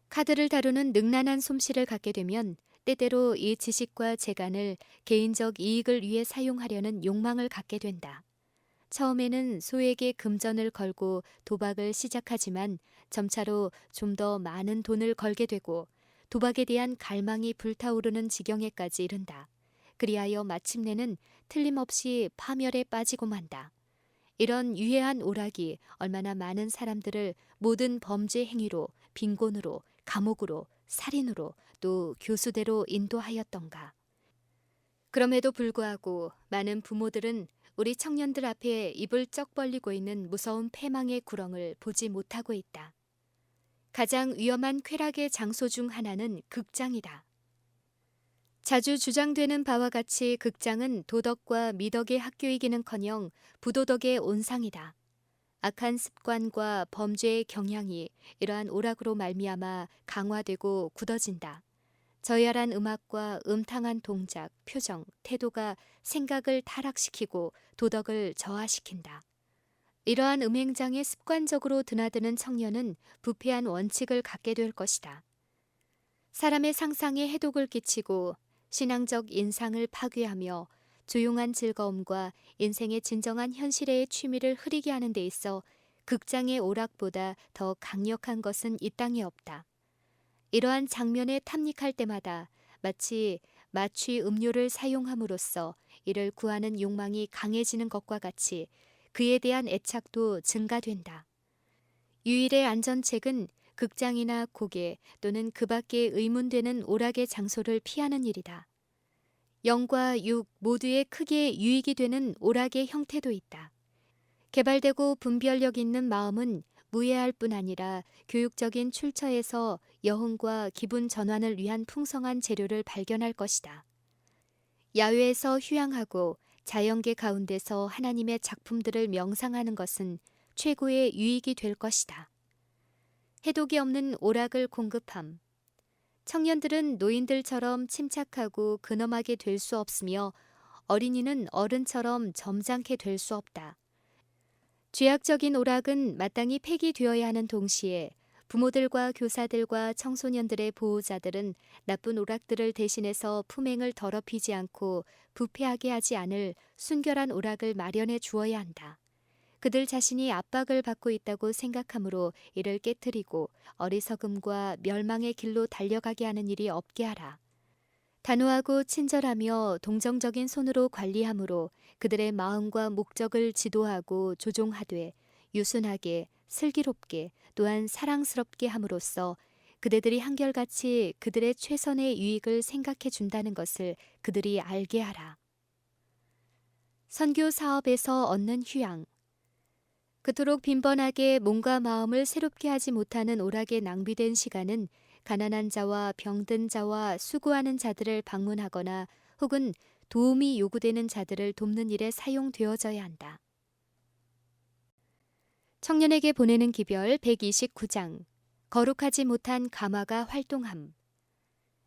카드를 다루는 능란한 솜씨를 갖게 되면 때때로 이 지식과 재간을 개인적 이익을 위해 사용하려는 욕망을 갖게 된다. 처음에는 소에게 금전을 걸고 도박을 시작하지만 점차로 좀 더 많은 돈을 걸게 되고 도박에 대한 갈망이 불타오르는 지경에까지 이른다. 그리하여 마침내는 틀림없이 파멸에 빠지고 만다. 이런 유해한 오락이 얼마나 많은 사람들을 모든 범죄 행위로, 빈곤으로, 감옥으로, 살인으로, 또 교수대로 인도하였던가. 그럼에도 불구하고 많은 부모들은 우리 청년들 앞에 입을 쩍 벌리고 있는 무서운 패망의 구렁을 보지 못하고 있다. 가장 위험한 쾌락의 장소 중 하나는 극장이다. 자주 주장되는 바와 같이 극장은 도덕과 미덕의 학교이기는커녕 부도덕의 온상이다. 악한 습관과 범죄의 경향이 이러한 오락으로 말미암아 강화되고 굳어진다. 저열한 음악과 음탕한 동작, 표정, 태도가 생각을 타락시키고 도덕을 저하시킨다. 이러한 음행장에 습관적으로 드나드는 청년은 부패한 원칙을 갖게 될 것이다. 사람의 상상에 해독을 끼치고 신앙적 인상을 파괴하며 조용한 즐거움과 인생의 진정한 현실의 취미를 흐리게 하는 데 있어 극장의 오락보다 더 강력한 것은 이 땅에 없다. 이러한 장면에 탐닉할 때마다 마치 마취 음료를 사용함으로써 이를 구하는 욕망이 강해지는 것과 같이 그에 대한 애착도 증가된다. 유일의 안전책은 극장이나 고개 또는 그 밖에 의문되는 오락의 장소를 피하는 일이다. 영과 육 모두에 크게 유익이 되는 오락의 형태도 있다. 개발되고 분별력 있는 마음은 무해할 뿐 아니라 교육적인 출처에서 여흥과 기분 전환을 위한 풍성한 재료를 발견할 것이다. 야외에서 휴양하고 자연계 가운데서 하나님의 작품들을 명상하는 것은 최고의 유익이 될 것이다. 해독이 없는 오락을 공급함. 청년들은 노인들처럼 침착하고 근엄하게 될 수 없으며 어린이는 어른처럼 점잖게 될 수 없다. 죄악적인 오락은 마땅히 폐기되어야 하는 동시에 부모들과 교사들과 청소년들의 보호자들은 나쁜 오락들을 대신해서 품행을 더럽히지 않고 부패하게 하지 않을 순결한 오락을 마련해 주어야 한다. 그들 자신이 압박을 받고 있다고 생각하므로 이를 깨트리고 어리석음과 멸망의 길로 달려가게 하는 일이 없게 하라. 단호하고 친절하며 동정적인 손으로 관리함으로 그들의 마음과 목적을 지도하고 조종하되 유순하게 슬기롭게 또한 사랑스럽게 함으로써 그대들이 한결같이 그들의 최선의 유익을 생각해 준다는 것을 그들이 알게 하라. 선교 사업에서 얻는 휴양. 그토록 빈번하게 몸과 마음을 새롭게 하지 못하는 오락에 낭비된 시간은 가난한 자와 병든 자와 수고하는 자들을 방문하거나 혹은 도움이 요구되는 자들을 돕는 일에 사용되어져야 한다. 청년에게 보내는 기별 129장. 거룩하지 못한 가마가 활동함.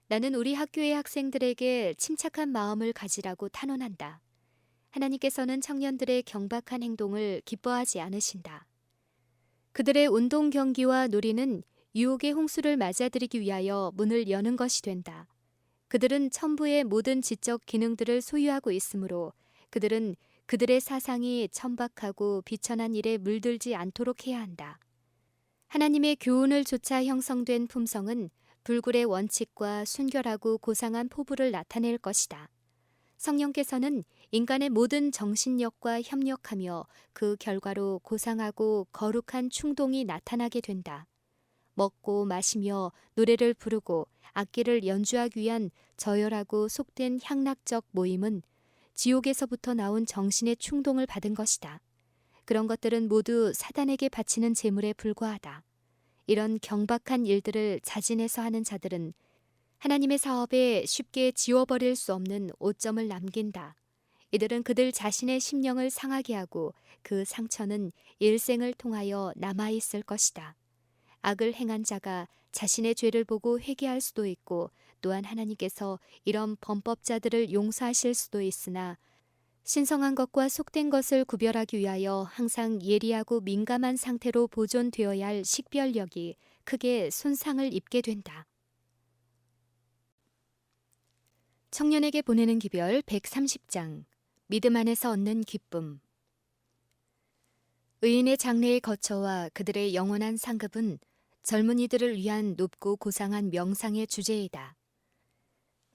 나는 우리 학교의 학생들에게 침착한 마음을 가지라고 탄원한다. 하나님께서는 청년들의 경박한 행동을 기뻐하지 않으신다. 그들의 운동 경기와 놀이는 유혹의 홍수를 맞아들이기 위하여 문을 여는 것이 된다. 그들은 천부의 모든 지적 기능들을 소유하고 있으므로 그들은 그들의 사상이 천박하고 비천한 일에 물들지 않도록 해야 한다. 하나님의 교훈을 조차 형성된 품성은 불굴의 원칙과 순결하고 고상한 포부를 나타낼 것이다. 성령께서는 인간의 모든 정신력과 협력하며 그 결과로 고상하고 거룩한 충동이 나타나게 된다. 먹고 마시며 노래를 부르고 악기를 연주하기 위한 저열하고 속된 향락적 모임은 지옥에서부터 나온 정신의 충동을 받은 것이다. 그런 것들은 모두 사단에게 바치는 제물에 불과하다. 이런 경박한 일들을 자진해서 하는 자들은 하나님의 사업에 쉽게 지워버릴 수 없는 오점을 남긴다. 이들은 그들 자신의 심령을 상하게 하고 그 상처는 일생을 통하여 남아있을 것이다. 악을 행한 자가 자신의 죄를 보고 회개할 수도 있고 또한 하나님께서 이런 범법자들을 용서하실 수도 있으나 신성한 것과 속된 것을 구별하기 위하여 항상 예리하고 민감한 상태로 보존되어야 할 식별력이 크게 손상을 입게 된다. 청년에게 보내는 기별 130장. 믿음 안에서 얻는 기쁨. 의인의 장래의 거처와 그들의 영원한 상급은 젊은이들을 위한 높고 고상한 명상의 주제이다.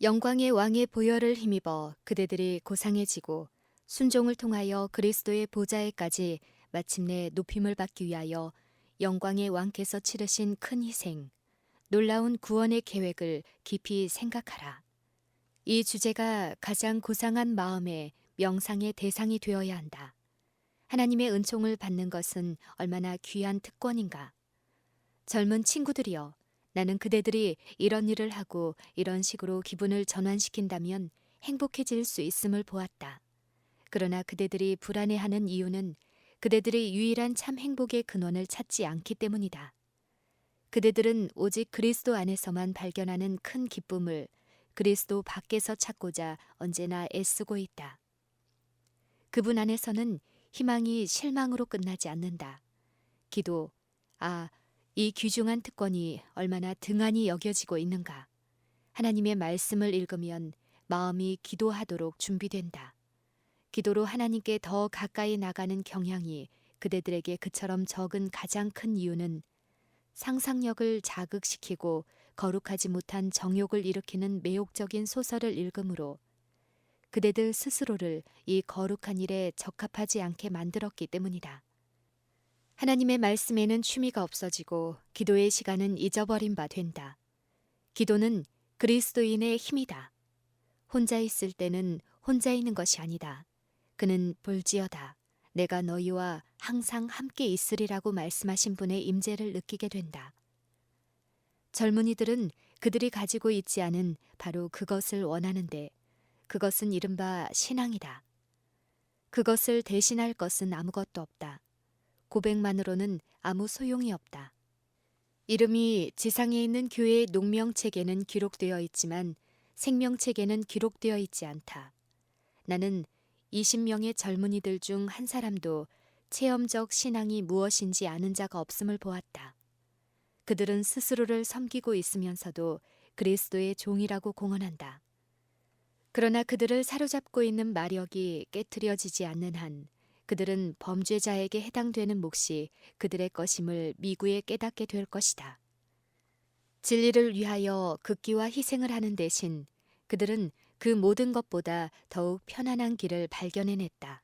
영광의 왕의 보혈을 힘입어 그대들이 고상해지고 순종을 통하여 그리스도의 보좌에까지 마침내 높임을 받기 위하여 영광의 왕께서 치르신 큰 희생, 놀라운 구원의 계획을 깊이 생각하라. 이 주제가 가장 고상한 마음의 명상의 대상이 되어야 한다. 하나님의 은총을 받는 것은 얼마나 귀한 특권인가. 젊은 친구들이여, 나는 그대들이 이런 일을 하고 이런 식으로 기분을 전환시킨다면 행복해질 수 있음을 보았다. 그러나 그대들이 불안해하는 이유는 그대들이 유일한 참 행복의 근원을 찾지 않기 때문이다. 그대들은 오직 그리스도 안에서만 발견하는 큰 기쁨을 그리스도 밖에서 찾고자 언제나 애쓰고 있다. 그분 안에서는 희망이 실망으로 끝나지 않는다. 기도, 이 귀중한 특권이 얼마나 등한히 여겨지고 있는가. 하나님의 말씀을 읽으면 마음이 기도하도록 준비된다. 기도로 하나님께 더 가까이 나가는 경향이 그대들에게 그처럼 적은 가장 큰 이유는 상상력을 자극시키고 거룩하지 못한 정욕을 일으키는 매혹적인 소설을 읽음으로 그대들 스스로를 이 거룩한 일에 적합하지 않게 만들었기 때문이다. 하나님의 말씀에는 취미가 없어지고 기도의 시간은 잊어버린 바 된다. 기도는 그리스도인의 힘이다. 혼자 있을 때는 혼자 있는 것이 아니다. 그는 볼지어다. 내가 너희와 항상 함께 있으리라고 말씀하신 분의 임재를 느끼게 된다. 젊은이들은 그들이 가지고 있지 않은 바로 그것을 원하는데 그것은 이른바 신앙이다. 그것을 대신할 것은 아무것도 없다. 고백만으로는 아무 소용이 없다. 이름이 지상에 있는 교회의 농명책에는 기록되어 있지만 생명책에는 기록되어 있지 않다. 나는 20명의 젊은이들 중 한 사람도 체험적 신앙이 무엇인지 아는 자가 없음을 보았다. 그들은 스스로를 섬기고 있으면서도 그리스도의 종이라고 공언한다. 그러나 그들을 사로잡고 있는 마력이 깨트려지지 않는 한 그들은 범죄자에게 해당되는 몫이 그들의 것임을 미구에 깨닫게 될 것이다. 진리를 위하여 극기와 희생을 하는 대신 그들은 그 모든 것보다 더욱 편안한 길을 발견해냈다.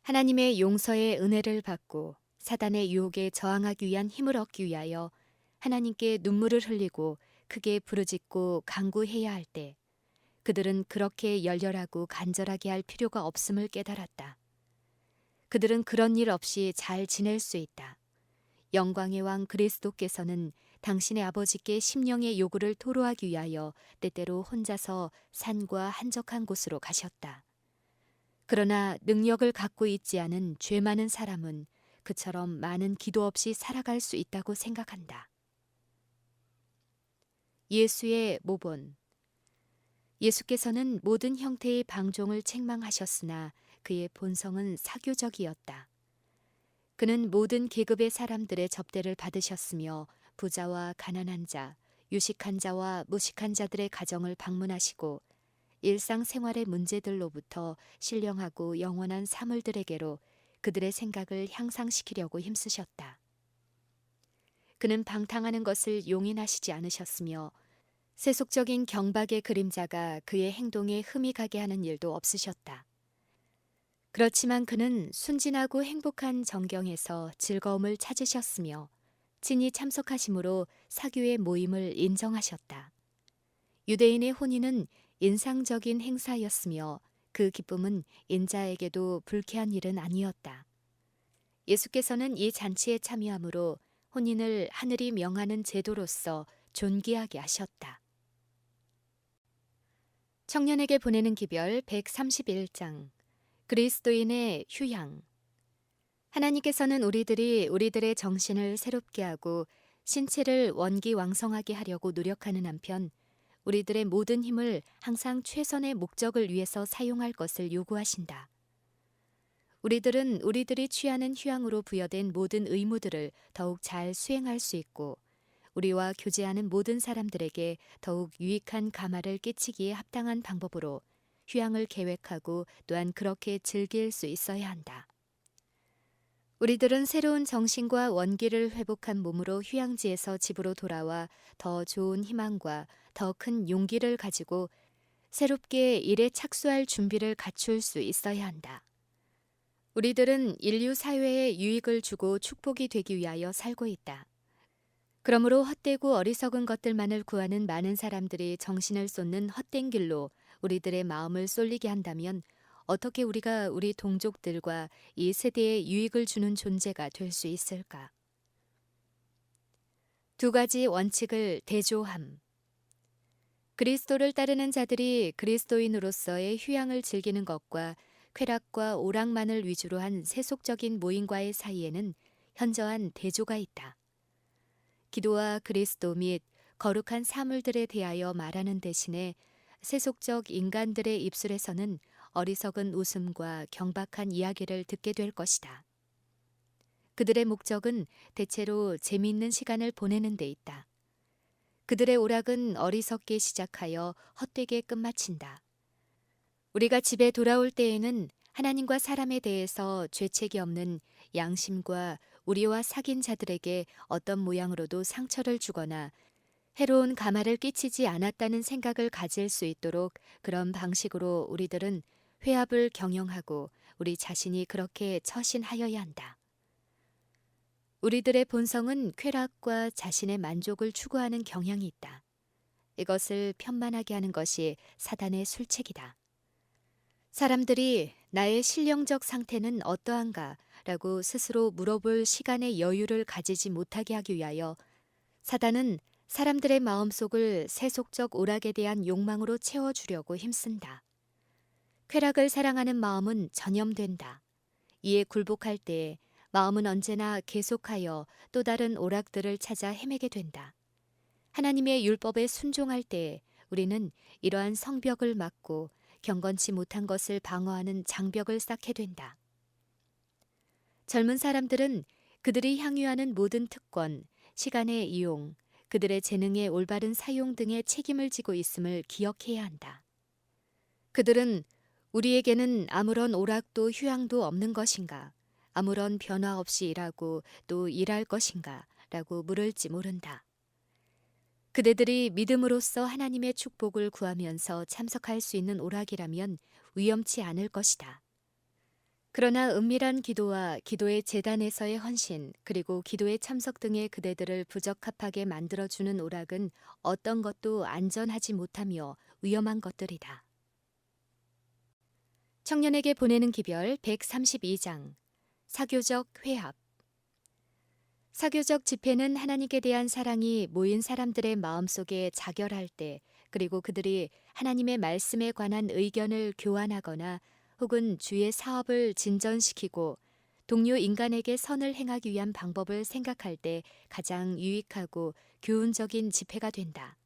하나님의 용서의 은혜를 받고 사단의 유혹에 저항하기 위한 힘을 얻기 위하여 하나님께 눈물을 흘리고 크게 부르짖고 간구해야 할 때 그들은 그렇게 열렬하고 간절하게 할 필요가 없음을 깨달았다. 그들은 그런 일 없이 잘 지낼 수 있다. 영광의 왕 그리스도께서는 당신의 아버지께 심령의 요구를 토로하기 위하여 때때로 혼자서 산과 한적한 곳으로 가셨다. 그러나 능력을 갖고 있지 않은 죄 많은 사람은 그처럼 많은 기도 없이 살아갈 수 있다고 생각한다. 예수의 모본. 예수께서는 모든 형태의 방종을 책망하셨으나 그의 본성은 사교적이었다. 그는 모든 계급의 사람들의 접대를 받으셨으며 부자와 가난한 자, 유식한 자와 무식한 자들의 가정을 방문하시고 일상생활의 문제들로부터 신령하고 영원한 사물들에게로 그들의 생각을 향상시키려고 힘쓰셨다. 그는 방탕하는 것을 용인하시지 않으셨으며 세속적인 경박의 그림자가 그의 행동에 흠이 가게 하는 일도 없으셨다. 그렇지만 그는 순진하고 행복한 정경에서 즐거움을 찾으셨으며 친히 참석하심으로 사교의 모임을 인정하셨다. 유대인의 혼인은 인상적인 행사였으며 그 기쁨은 인자에게도 불쾌한 일은 아니었다. 예수께서는 이 잔치에 참여함으로 혼인을 하늘이 명하는 제도로서 존귀하게 하셨다. 청년에게 보내는 기별 131장 그리스도인의 휴양. 하나님께서는 우리들의 정신을 새롭게 하고 신체를 원기왕성하게 하려고 노력하는 한편 우리들의 모든 힘을 항상 최선의 목적을 위해서 사용할 것을 요구하신다. 우리들은 우리들이 취하는 휴양으로 부여된 모든 의무들을 더욱 잘 수행할 수 있고 우리와 교제하는 모든 사람들에게 더욱 유익한 가마를 끼치기에 합당한 방법으로 휴양을 계획하고 또한 그렇게 즐길 수 있어야 한다. 우리들은 새로운 정신과 원기를 회복한 몸으로 휴양지에서 집으로 돌아와 더 좋은 희망과 더 큰 용기를 가지고 새롭게 일에 착수할 준비를 갖출 수 있어야 한다. 우리들은 인류 사회에 유익을 주고 축복이 되기 위하여 살고 있다. 그러므로 헛되고 어리석은 것들만을 구하는 많은 사람들이 정신을 쏟는 헛된 길로 우리들의 마음을 쏠리게 한다면 어떻게 우리가 우리 동족들과 이 세대에 유익을 주는 존재가 될 수 있을까? 두 가지 원칙을 대조함. 그리스도를 따르는 자들이 그리스도인으로서의 휴양을 즐기는 것과 쾌락과 오락만을 위주로 한 세속적인 모임과의 사이에는 현저한 대조가 있다. 기도와 그리스도 및 거룩한 사물들에 대하여 말하는 대신에 세속적 인간들의 입술에서는 어리석은 웃음과 경박한 이야기를 듣게 될 것이다. 그들의 목적은 대체로 재미있는 시간을 보내는 데 있다. 그들의 오락은 어리석게 시작하여 헛되게 끝마친다. 우리가 집에 돌아올 때에는 하나님과 사람에 대해서 죄책이 없는 양심과 우리와 사귄 자들에게 어떤 모양으로도 상처를 주거나 해로운 가마를 끼치지 않았다는 생각을 가질 수 있도록 그런 방식으로 우리들은 회합을 경영하고 우리 자신이 그렇게 처신하여야 한다. 우리들의 본성은 쾌락과 자신의 만족을 추구하는 경향이 있다. 이것을 편만하게 하는 것이 사단의 술책이다. 사람들이 나의 신령적 상태는 어떠한가 라고 스스로 물어볼 시간의 여유를 가지지 못하게 하기 위하여 사단은 사람들의 마음속을 세속적 오락에 대한 욕망으로 채워주려고 힘쓴다. 쾌락을 사랑하는 마음은 전염된다. 이에 굴복할 때 마음은 언제나 계속하여 또 다른 오락들을 찾아 헤매게 된다. 하나님의 율법에 순종할 때 우리는 이러한 성벽을 막고 경건치 못한 것을 방어하는 장벽을 쌓게 된다. 젊은 사람들은 그들이 향유하는 모든 특권, 시간의 이용, 그들의 재능의 올바른 사용 등의 책임을 지고 있음을 기억해야 한다. 그들은 우리에게는 아무런 오락도 휴양도 없는 것인가, 아무런 변화 없이 일하고 또 일할 것인가 라고 물을지 모른다. 그대들이 믿음으로써 하나님의 축복을 구하면서 참석할 수 있는 오락이라면 위험치 않을 것이다. 그러나 은밀한 기도와 기도의 재단에서의 헌신, 그리고 기도의 참석 등의 그대들을 부적합하게 만들어주는 오락은 어떤 것도 안전하지 못하며 위험한 것들이다. 청년에게 보내는 기별 132장 사교적 회합. 사교적 집회는 하나님께 대한 사랑이 모인 사람들의 마음속에 자결할 때, 그리고 그들이 하나님의 말씀에 관한 의견을 교환하거나 혹은 주의 사업을 진전시키고 동료 인간에게 선을 행하기 위한 방법을 생각할 때 가장 유익하고 교훈적인 집회가 된다.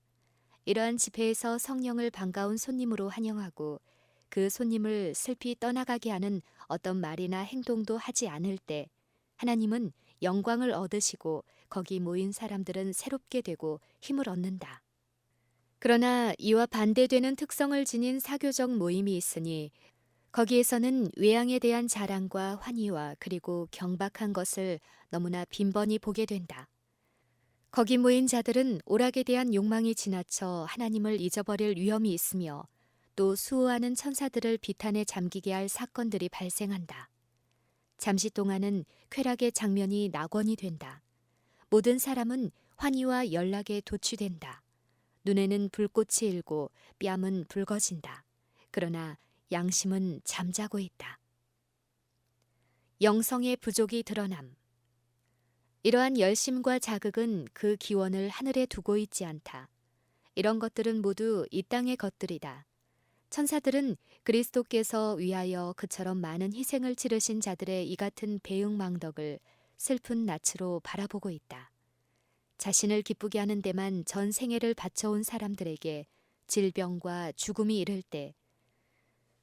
이러한 집회에서 성령을 반가운 손님으로 환영하고 그 손님을 슬피 떠나가게 하는 어떤 말이나 행동도 하지 않을 때 하나님은 영광을 얻으시고 거기 모인 사람들은 새롭게 되고 힘을 얻는다. 그러나 이와 반대되는 특성을 지닌 사교적 모임이 있으니 거기에서는 외양에 대한 자랑과 환희와 그리고 경박한 것을 너무나 빈번히 보게 된다. 거기 모인 자들은 오락에 대한 욕망이 지나쳐 하나님을 잊어버릴 위험이 있으며 또 수호하는 천사들을 비탄에 잠기게 할 사건들이 발생한다. 잠시 동안은 쾌락의 장면이 낙원이 된다. 모든 사람은 환희와 연락에 도취된다. 눈에는 불꽃이 일고 뺨은 붉어진다. 그러나 양심은 잠자고 있다. 영성의 부족이 드러남. 이러한 열심과 자극은 그 기원을 하늘에 두고 있지 않다. 이런 것들은 모두 이 땅의 것들이다. 천사들은 그리스도께서 위하여 그처럼 많은 희생을 치르신 자들의 이 같은 배응망덕을 슬픈 낯으로 바라보고 있다. 자신을 기쁘게 하는 데만 전 생애를 바쳐온 사람들에게 질병과 죽음이 이를 때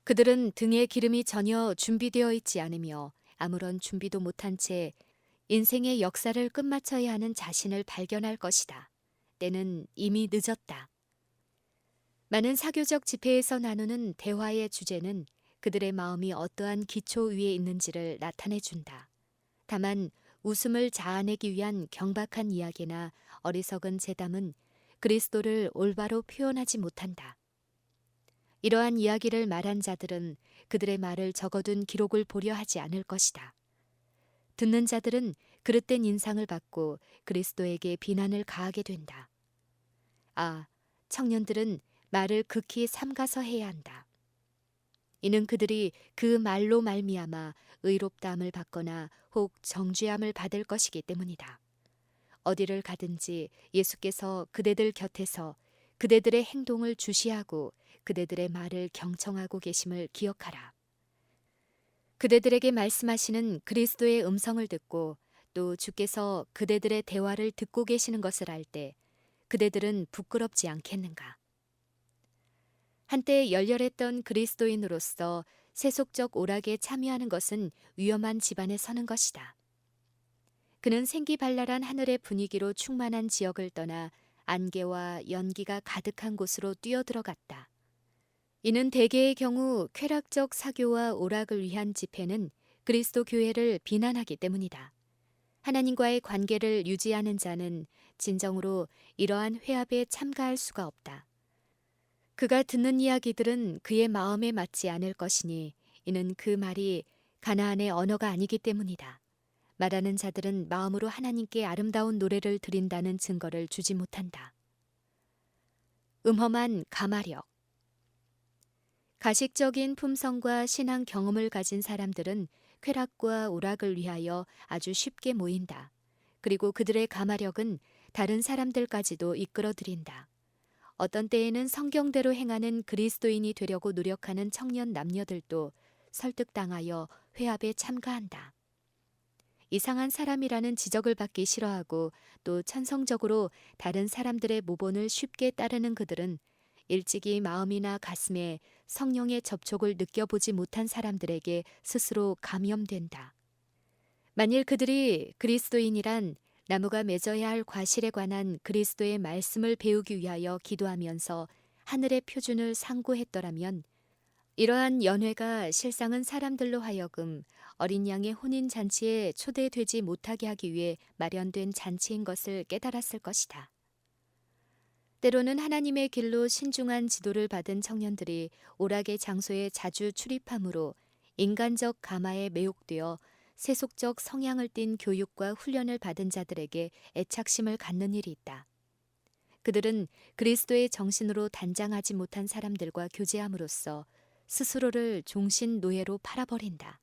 그들은 등에 기름이 전혀 준비되어 있지 않으며 아무런 준비도 못한 채 인생의 역사를 끝마쳐야 하는 자신을 발견할 것이다. 때는 이미 늦었다. 많은 사교적 집회에서 나누는 대화의 주제는 그들의 마음이 어떠한 기초 위에 있는지를 나타내준다. 다만 웃음을 자아내기 위한 경박한 이야기나 어리석은 재담은 그리스도를 올바로 표현하지 못한다. 이러한 이야기를 말한 자들은 그들의 말을 적어둔 기록을 보려 하지 않을 것이다. 듣는 자들은 그릇된 인상을 받고 그리스도에게 비난을 가하게 된다. 아, 청년들은 말을 극히 삼가서 해야 한다. 이는 그들이 그 말로 말미암아 의롭다함을 받거나 혹 정죄함을 받을 것이기 때문이다. 어디를 가든지 예수께서 그대들 곁에서 그대들의 행동을 주시하고 그대들의 말을 경청하고 계심을 기억하라. 그대들에게 말씀하시는 그리스도의 음성을 듣고 또 주께서 그대들의 대화를 듣고 계시는 것을 알 때 그대들은 부끄럽지 않겠는가? 한때 열렬했던 그리스도인으로서 세속적 오락에 참여하는 것은 위험한 집안에 서는 것이다. 그는 생기발랄한 하늘의 분위기로 충만한 지역을 떠나 안개와 연기가 가득한 곳으로 뛰어들어갔다. 이는 대개의 경우 쾌락적 사교와 오락을 위한 집회는 그리스도 교회를 비난하기 때문이다. 하나님과의 관계를 유지하는 자는 진정으로 이러한 회합에 참가할 수가 없다. 그가 듣는 이야기들은 그의 마음에 맞지 않을 것이니 이는 그 말이 가나안의 언어가 아니기 때문이다. 말하는 자들은 마음으로 하나님께 아름다운 노래를 드린다는 증거를 주지 못한다. 음험한 가마력. 가식적인 품성과 신앙 경험을 가진 사람들은 쾌락과 오락을 위하여 아주 쉽게 모인다. 그리고 그들의 가마력은 다른 사람들까지도 이끌어들인다. 어떤 때에는 성경대로 행하는 그리스도인이 되려고 노력하는 청년 남녀들도 설득당하여 회합에 참가한다. 이상한 사람이라는 지적을 받기 싫어하고 또 천성적으로 다른 사람들의 모본을 쉽게 따르는 그들은 일찍이 마음이나 가슴에 성령의 접촉을 느껴보지 못한 사람들에게 스스로 감염된다. 만일 그들이 그리스도인이란 나무가 맺어야 할 과실에 관한 그리스도의 말씀을 배우기 위하여 기도하면서 하늘의 표준을 상고했더라면 이러한 연회가 실상은 사람들로 하여금 어린 양의 혼인 잔치에 초대되지 못하게 하기 위해 마련된 잔치인 것을 깨달았을 것이다. 때로는 하나님의 길로 신중한 지도를 받은 청년들이 오락의 장소에 자주 출입함으로 인간적 가마에 매혹되어 세속적 성향을 띤 교육과 훈련을 받은 자들에게 애착심을 갖는 일이 있다. 그들은 그리스도의 정신으로 단장하지 못한 사람들과 교제함으로써 스스로를 종신 노예로 팔아버린다.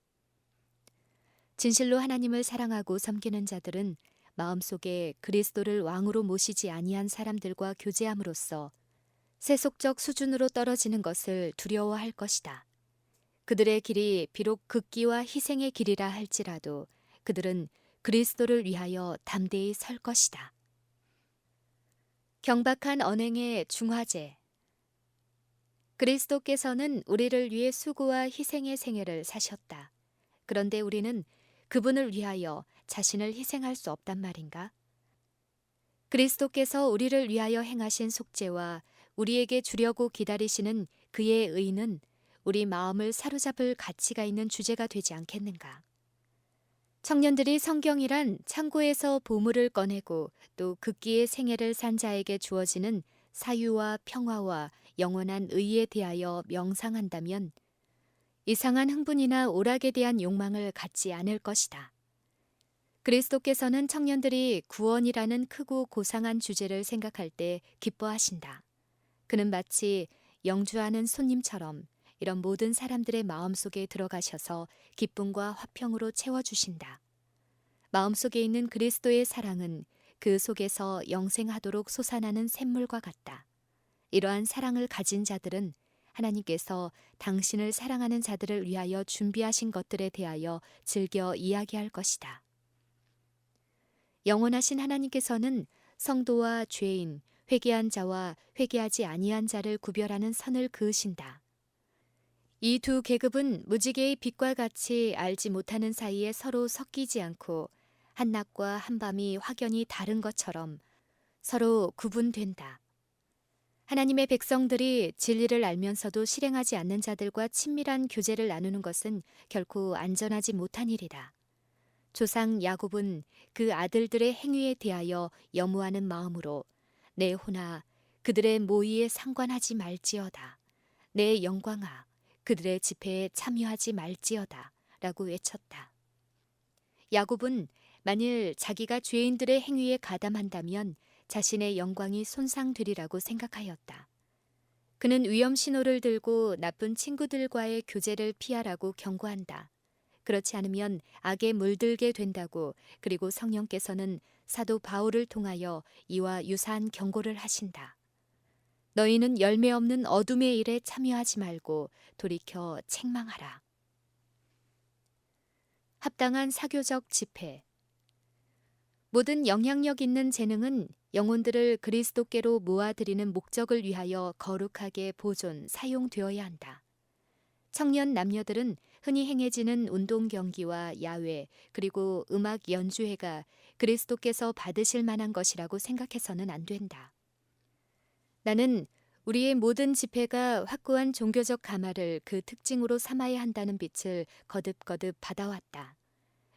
진실로 하나님을 사랑하고 섬기는 자들은 마음속에 그리스도를 왕으로 모시지 아니한 사람들과 교제함으로써 세속적 수준으로 떨어지는 것을 두려워할 것이다. 그들의 길이 비록 극기와 희생의 길이라 할지라도 그들은 그리스도를 위하여 담대히 설 것이다. 경박한 언행의 중화제. 그리스도께서는 우리를 위해 수고와 희생의 생애를 사셨다. 그런데 우리는 그분을 위하여 자신을 희생할 수 없단 말인가? 그리스도께서 우리를 위하여 행하신 속죄와 우리에게 주려고 기다리시는 그의 의는 우리 마음을 사로잡을 가치가 있는 주제가 되지 않겠는가? 청년들이 성경이란 창고에서 보물을 꺼내고 또 극기의 생애를 산 자에게 주어지는 사유와 평화와 영원한 의에 대하여 명상한다면 이상한 흥분이나 오락에 대한 욕망을 갖지 않을 것이다. 그리스도께서는 청년들이 구원이라는 크고 고상한 주제를 생각할 때 기뻐하신다. 그는 마치 영주하는 손님처럼 이런 모든 사람들의 마음속에 들어가셔서 기쁨과 화평으로 채워주신다. 마음속에 있는 그리스도의 사랑은 그 속에서 영생하도록 솟아나는 샘물과 같다. 이러한 사랑을 가진 자들은 하나님께서 당신을 사랑하는 자들을 위하여 준비하신 것들에 대하여 즐겨 이야기할 것이다. 영원하신 하나님께서는 성도와 죄인, 회개한 자와 회개하지 아니한 자를 구별하는 선을 그으신다. 이 두 계급은 무지개의 빛과 같이 알지 못하는 사이에 서로 섞이지 않고 한낮과 한밤이 확연히 다른 것처럼 서로 구분된다. 하나님의 백성들이 진리를 알면서도 실행하지 않는 자들과 친밀한 교제를 나누는 것은 결코 안전하지 못한 일이다. 조상 야곱은 그 아들들의 행위에 대하여 염려하는 마음으로 내 혼아 그들의 모의에 상관하지 말지어다. 내 영광아 그들의 집회에 참여하지 말지어다 라고 외쳤다. 야곱은 만일 자기가 죄인들의 행위에 가담한다면 자신의 영광이 손상되리라고 생각하였다. 그는 위험 신호를 들고 나쁜 친구들과의 교제를 피하라고 경고한다. 그렇지 않으면 악에 물들게 된다고 그리고 성령께서는 사도 바울을 통하여 이와 유사한 경고를 하신다. 너희는 열매 없는 어둠의 일에 참여하지 말고 돌이켜 책망하라. 합당한 사교적 집회. 모든 영향력 있는 재능은 영혼들을 그리스도께로 모아들이는 목적을 위하여 거룩하게 보존, 사용되어야 한다. 청년 남녀들은 흔히 행해지는 운동 경기와 야외 그리고 음악 연주회가 그리스도께서 받으실 만한 것이라고 생각해서는 안 된다. 나는 우리의 모든 집회가 확고한 종교적 가마를 그 특징으로 삼아야 한다는 빛을 거듭거듭 받아왔다.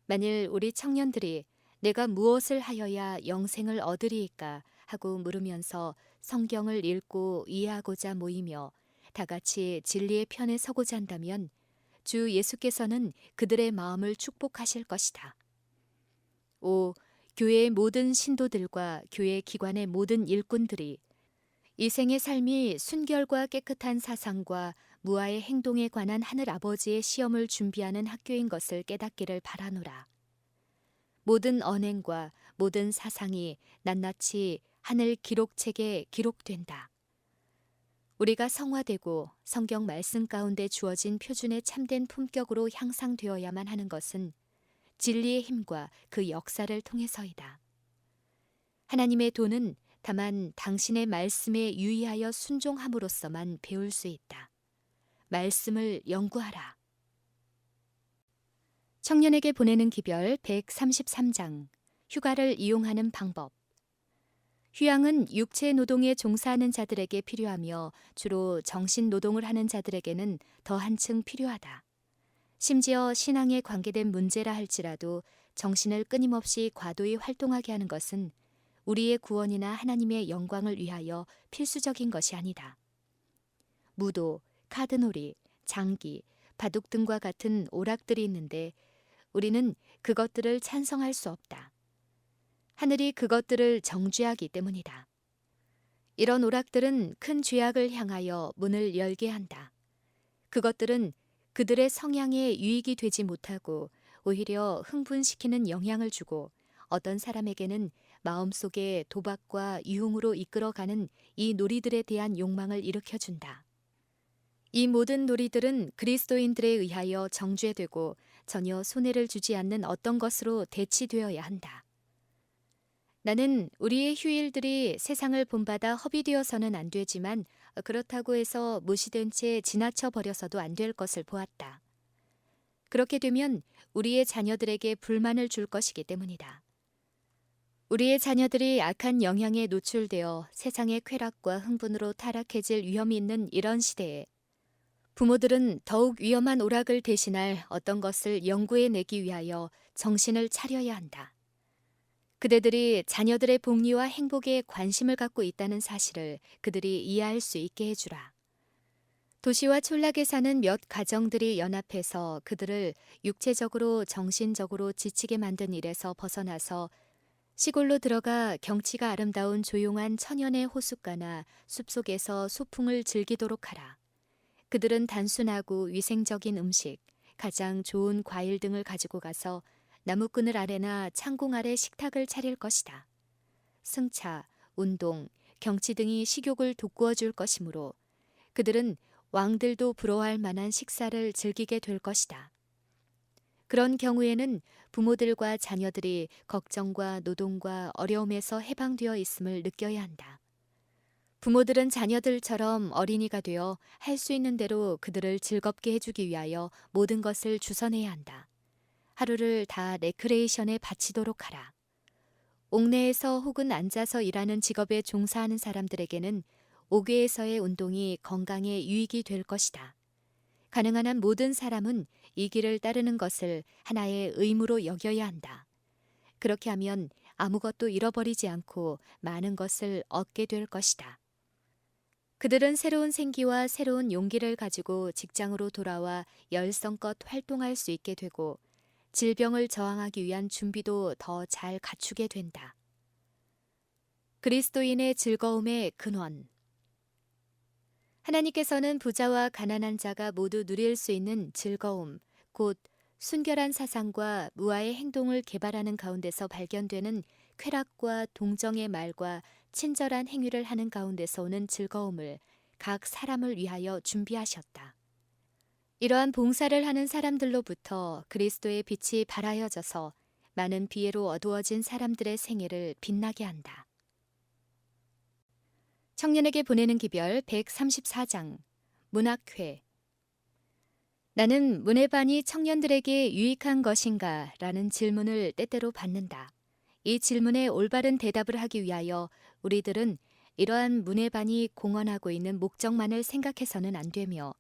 만일 우리 청년들이 내가 무엇을 하여야 영생을 얻으리이까 하고 물으면서 성경을 읽고 이해하고자 모이며 다 같이 진리의 편에 서고자 한다면 주 예수께서는 그들의 마음을 축복하실 것이다. 5. 교회의 모든 신도들과 교회 기관의 모든 일꾼들이 이 생의 삶이 순결과 깨끗한 사상과 무아의 행동에 관한 하늘 아버지의 시험을 준비하는 학교인 것을 깨닫기를 바라노라. 모든 언행과 모든 사상이 낱낱이 하늘 기록책에 기록된다. 우리가 성화되고 성경 말씀 가운데 주어진 표준의 참된 품격으로 향상되어야만 하는 것은 진리의 힘과 그 역사를 통해서이다. 하나님의 도는 다만 당신의 말씀에 유의하여 순종함으로써만 배울 수 있다. 말씀을 연구하라. 청년에게 보내는 기별 133장. 휴가를 이용하는 방법. 휴양은 육체 노동에 종사하는 자들에게 필요하며 주로 정신 노동을 하는 자들에게는 더 한층 필요하다. 심지어 신앙에 관계된 문제라 할지라도 정신을 끊임없이 과도히 활동하게 하는 것은 우리의 구원이나 하나님의 영광을 위하여 필수적인 것이 아니다. 무도, 카드놀이, 장기, 바둑 등과 같은 오락들이 있는데 우리는 그것들을 찬성할 수 없다. 하늘이 그것들을 정죄하기 때문이다. 이런 오락들은 큰 죄악을 향하여 문을 열게 한다. 그것들은 그들의 성향에 유익이 되지 못하고 오히려 흥분시키는 영향을 주고 어떤 사람에게는 마음속에 도박과 유흥으로 이끌어가는 이 놀이들에 대한 욕망을 일으켜준다. 이 모든 놀이들은 그리스도인들에 의하여 정죄되고 전혀 손해를 주지 않는 어떤 것으로 대치되어야 한다. 나는 우리의 휴일들이 세상을 본받아 허비되어서는 안 되지만 그렇다고 해서 무시된 채 지나쳐 버려서도 안 될 것을 보았다. 그렇게 되면 우리의 자녀들에게 불만을 줄 것이기 때문이다. 우리의 자녀들이 악한 영향에 노출되어 세상의 쾌락과 흥분으로 타락해질 위험이 있는 이런 시대에 부모들은 더욱 위험한 오락을 대신할 어떤 것을 연구해내기 위하여 정신을 차려야 한다. 그대들이 자녀들의 복리와 행복에 관심을 갖고 있다는 사실을 그들이 이해할 수 있게 해주라. 도시와 촌락에 사는 몇 가정들이 연합해서 그들을 육체적으로 정신적으로 지치게 만든 일에서 벗어나서 시골로 들어가 경치가 아름다운 조용한 천연의 호숫가나 숲속에서 소풍을 즐기도록 하라. 그들은 단순하고 위생적인 음식, 가장 좋은 과일 등을 가지고 가서 나무그늘 아래나 창공 아래 식탁을 차릴 것이다. 승차, 운동, 경치 등이 식욕을 돋구어 줄 것이므로 그들은 왕들도 부러워할 만한 식사를 즐기게 될 것이다. 그런 경우에는 부모들과 자녀들이 걱정과 노동과 어려움에서 해방되어 있음을 느껴야 한다. 부모들은 자녀들처럼 어린이가 되어 할 수 있는 대로 그들을 즐겁게 해주기 위하여 모든 것을 주선해야 한다. 하루를 다 레크레이션에 바치도록 하라. 옥내에서 혹은 앉아서 일하는 직업에 종사하는 사람들에게는 옥외에서의 운동이 건강에 유익이 될 것이다. 가능한 한 모든 사람은 이 길을 따르는 것을 하나의 의무로 여겨야 한다. 그렇게 하면 아무것도 잃어버리지 않고 많은 것을 얻게 될 것이다. 그들은 새로운 생기와 새로운 용기를 가지고 직장으로 돌아와 열성껏 활동할 수 있게 되고 질병을 저항하기 위한 준비도 더 잘 갖추게 된다. 그리스도인의 즐거움의 근원. 하나님께서는 부자와 가난한 자가 모두 누릴 수 있는 즐거움, 곧 순결한 사상과 무아의 행동을 개발하는 가운데서 발견되는 쾌락과 동정의 말과 친절한 행위를 하는 가운데서 오는 즐거움을 각 사람을 위하여 준비하셨다. 이러한 봉사를 하는 사람들로부터 그리스도의 빛이 발하여져서 많은 비애로 어두워진 사람들의 생애를 빛나게 한다. 청년에게 보내는 기별 134장 문학회. 나는 문해반이 청년들에게 유익한 것인가? 라는 질문을 때때로 받는다. 이 질문에 올바른 대답을 하기 위하여 우리들은 이러한 문해반이 공언하고 있는 목적만을 생각해서는 안 되며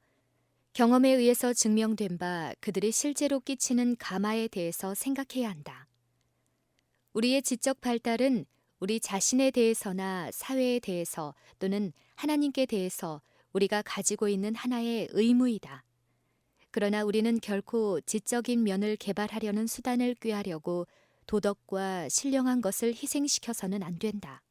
경험에 의해서 증명된 바 그들이 실제로 끼치는 감화에 대해서 생각해야 한다. 우리의 지적 발달은 우리 자신에 대해서나 사회에 대해서 또는 하나님께 대해서 우리가 가지고 있는 하나의 의무이다. 그러나 우리는 결코 지적인 면을 개발하려는 수단을 꾀하려고 도덕과 신령한 것을 희생시켜서는 안 된다.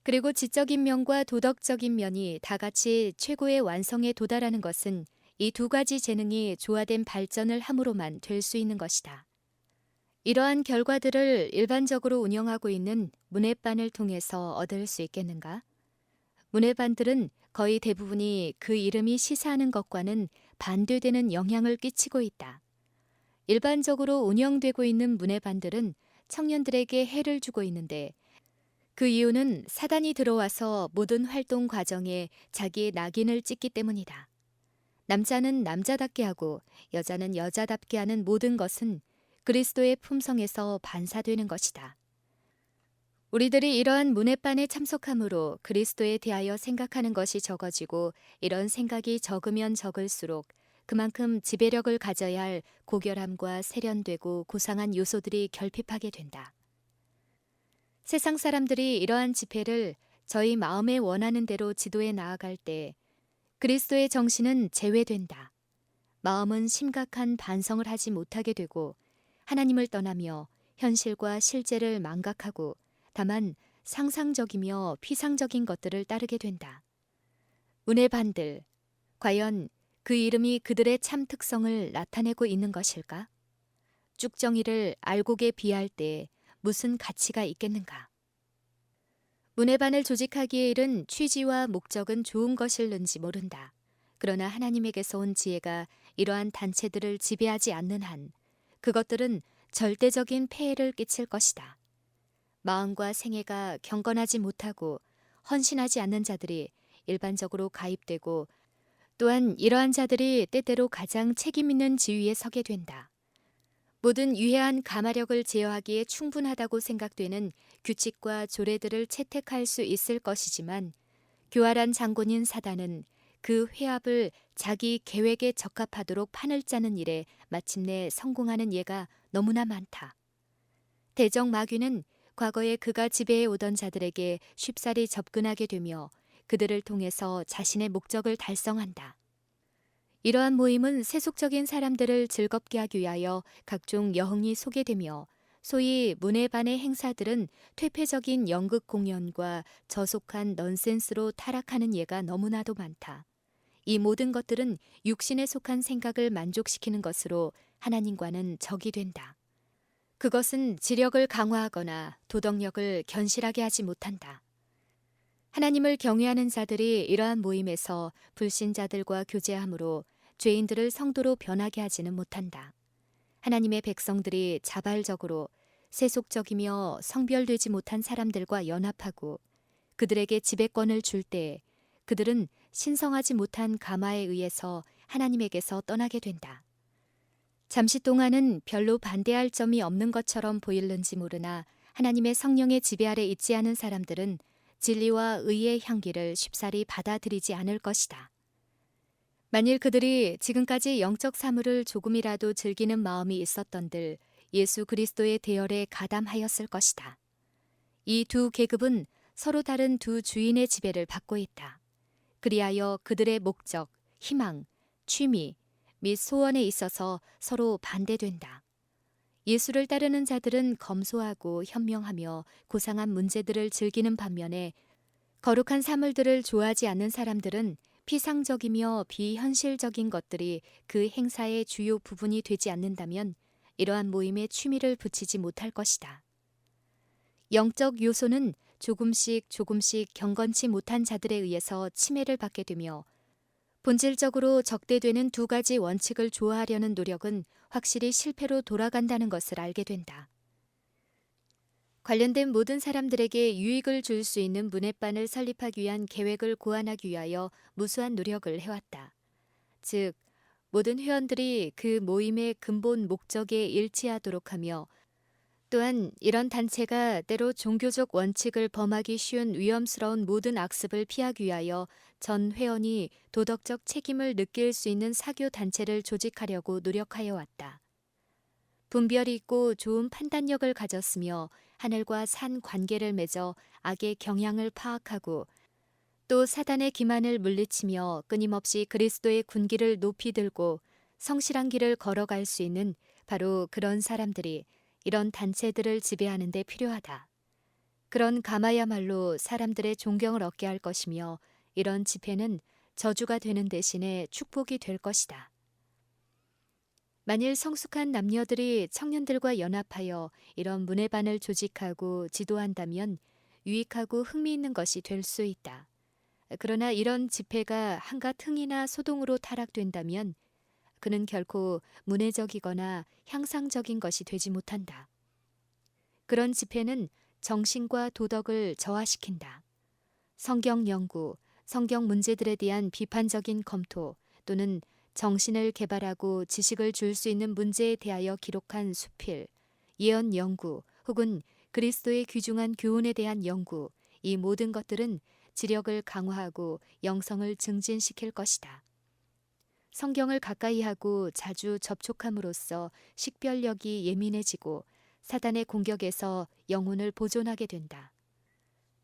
그리고 지적인 면과 도덕적인 면이 다 같이 최고의 완성에 도달하는 것은 이 두 가지 재능이 조화된 발전을 함으로만 될 수 있는 것이다. 이러한 결과들을 일반적으로 운영하고 있는 문해반을 통해서 얻을 수 있겠는가? 문해반들은 거의 대부분이 그 이름이 시사하는 것과는 반대되는 영향을 끼치고 있다. 일반적으로 운영되고 있는 문해반들은 청년들에게 해를 주고 있는데 그 이유는 사단이 들어와서 모든 활동 과정에 자기의 낙인을 찍기 때문이다. 남자는 남자답게 하고 여자는 여자답게 하는 모든 것은 그리스도의 품성에서 반사되는 것이다. 우리들이 이러한 문해반에 참석함으로 그리스도에 대하여 생각하는 것이 적어지고 이런 생각이 적으면 적을수록 그만큼 지배력을 가져야 할 고결함과 세련되고 고상한 요소들이 결핍하게 된다. 세상 사람들이 이러한 집회를 저희 마음에 원하는 대로 지도해 나아갈 때 그리스도의 정신은 제외된다. 마음은 심각한 반성을 하지 못하게 되고 하나님을 떠나며 현실과 실제를 망각하고 다만 상상적이며 피상적인 것들을 따르게 된다. 문해반들, 과연 그 이름이 그들의 참 특성을 나타내고 있는 것일까? 쭉정이를 알곡에 비할 때 무슨 가치가 있겠는가? 문해반을 조직하기에 이른 취지와 목적은 좋은 것일는지 모른다. 그러나 하나님에게서 온 지혜가 이러한 단체들을 지배하지 않는 한 그것들은 절대적인 폐해를 끼칠 것이다. 마음과 생애가 경건하지 못하고 헌신하지 않는 자들이 일반적으로 가입되고 또한 이러한 자들이 때때로 가장 책임있는 지위에 서게 된다. 모든 유해한 가마력을 제어하기에 충분하다고 생각되는 규칙과 조례들을 채택할 수 있을 것이지만 교활한 장군인 사단은 그 회합을 자기 계획에 적합하도록 판을 짜는 일에 마침내 성공하는 예가 너무나 많다. 대적 마귀는 과거에 그가 지배해 오던 자들에게 쉽사리 접근하게 되며 그들을 통해서 자신의 목적을 달성한다. 이러한 모임은 세속적인 사람들을 즐겁게 하기 위하여 각종 여흥이 소개되며 소위 문해반의 행사들은 퇴폐적인 연극 공연과 저속한 넌센스로 타락하는 예가 너무나도 많다. 이 모든 것들은 육신에 속한 생각을 만족시키는 것으로 하나님과는 적이 된다. 그것은 지력을 강화하거나 도덕력을 견실하게 하지 못한다. 하나님을 경외하는 자들이 이러한 모임에서 불신자들과 교제함으로 죄인들을 성도로 변하게 하지는 못한다. 하나님의 백성들이 자발적으로 세속적이며 성별되지 못한 사람들과 연합하고 그들에게 지배권을 줄 때 그들은 신성하지 못한 가마에 의해서 하나님에게서 떠나게 된다. 잠시 동안은 별로 반대할 점이 없는 것처럼 보일는지 모르나 하나님의 성령의 지배 아래 있지 않은 사람들은 진리와 의의 향기를 쉽사리 받아들이지 않을 것이다. 만일 그들이 지금까지 영적 사물을 조금이라도 즐기는 마음이 있었던들 예수 그리스도의 대열에 가담하였을 것이다. 이 두 계급은 서로 다른 두 주인의 지배를 받고 있다. 그리하여 그들의 목적, 희망, 취미 및 소원에 있어서 서로 반대된다. 예수를 따르는 자들은 검소하고 현명하며 고상한 문제들을 즐기는 반면에 거룩한 사물들을 좋아하지 않는 사람들은 피상적이며 비현실적인 것들이 그 행사의 주요 부분이 되지 않는다면 이러한 모임에 취미를 붙이지 못할 것이다. 영적 요소는 조금씩 경건치 못한 자들에 의해서 침해를 받게 되며 본질적으로 적대되는 두 가지 원칙을 조화하려는 노력은 확실히 실패로 돌아간다는 것을 알게 된다. 관련된 모든 사람들에게 유익을 줄 수 있는 문해반을 설립하기 위한 계획을 고안하기 위하여 무수한 노력을 해왔다. 즉, 모든 회원들이 그 모임의 근본 목적에 일치하도록 하며 또한 이런 단체가 때로 종교적 원칙을 범하기 쉬운 위험스러운 모든 악습을 피하기 위하여 전 회원이 도덕적 책임을 느낄 수 있는 사교 단체를 조직하려고 노력하여 왔다. 분별이 있고 좋은 판단력을 가졌으며 하늘과 산 관계를 맺어 악의 경향을 파악하고 또 사단의 기만을 물리치며 끊임없이 그리스도의 군기를 높이 들고 성실한 길을 걸어갈 수 있는 바로 그런 사람들이 이런 단체들을 지배하는 데 필요하다. 그런 가마야말로 사람들의 존경을 얻게 할 것이며 이런 집회는 저주가 되는 대신에 축복이 될 것이다. 만일 성숙한 남녀들이 청년들과 연합하여 이런 문해반을 조직하고 지도한다면 유익하고 흥미있는 것이 될 수 있다. 그러나 이런 집회가 한갓 흥이나 소동으로 타락된다면 그는 결코 문해적이거나 향상적인 것이 되지 못한다. 그런 집회는 정신과 도덕을 저하시킨다. 성경 연구, 성경 문제들에 대한 비판적인 검토 또는 정신을 개발하고 지식을 줄 수 있는 문제에 대하여 기록한 수필, 예언 연구 혹은 그리스도의 귀중한 교훈에 대한 연구, 이 모든 것들은 지력을 강화하고 영성을 증진시킬 것이다. 성경을 가까이 하고 자주 접촉함으로써 식별력이 예민해지고 사단의 공격에서 영혼을 보존하게 된다.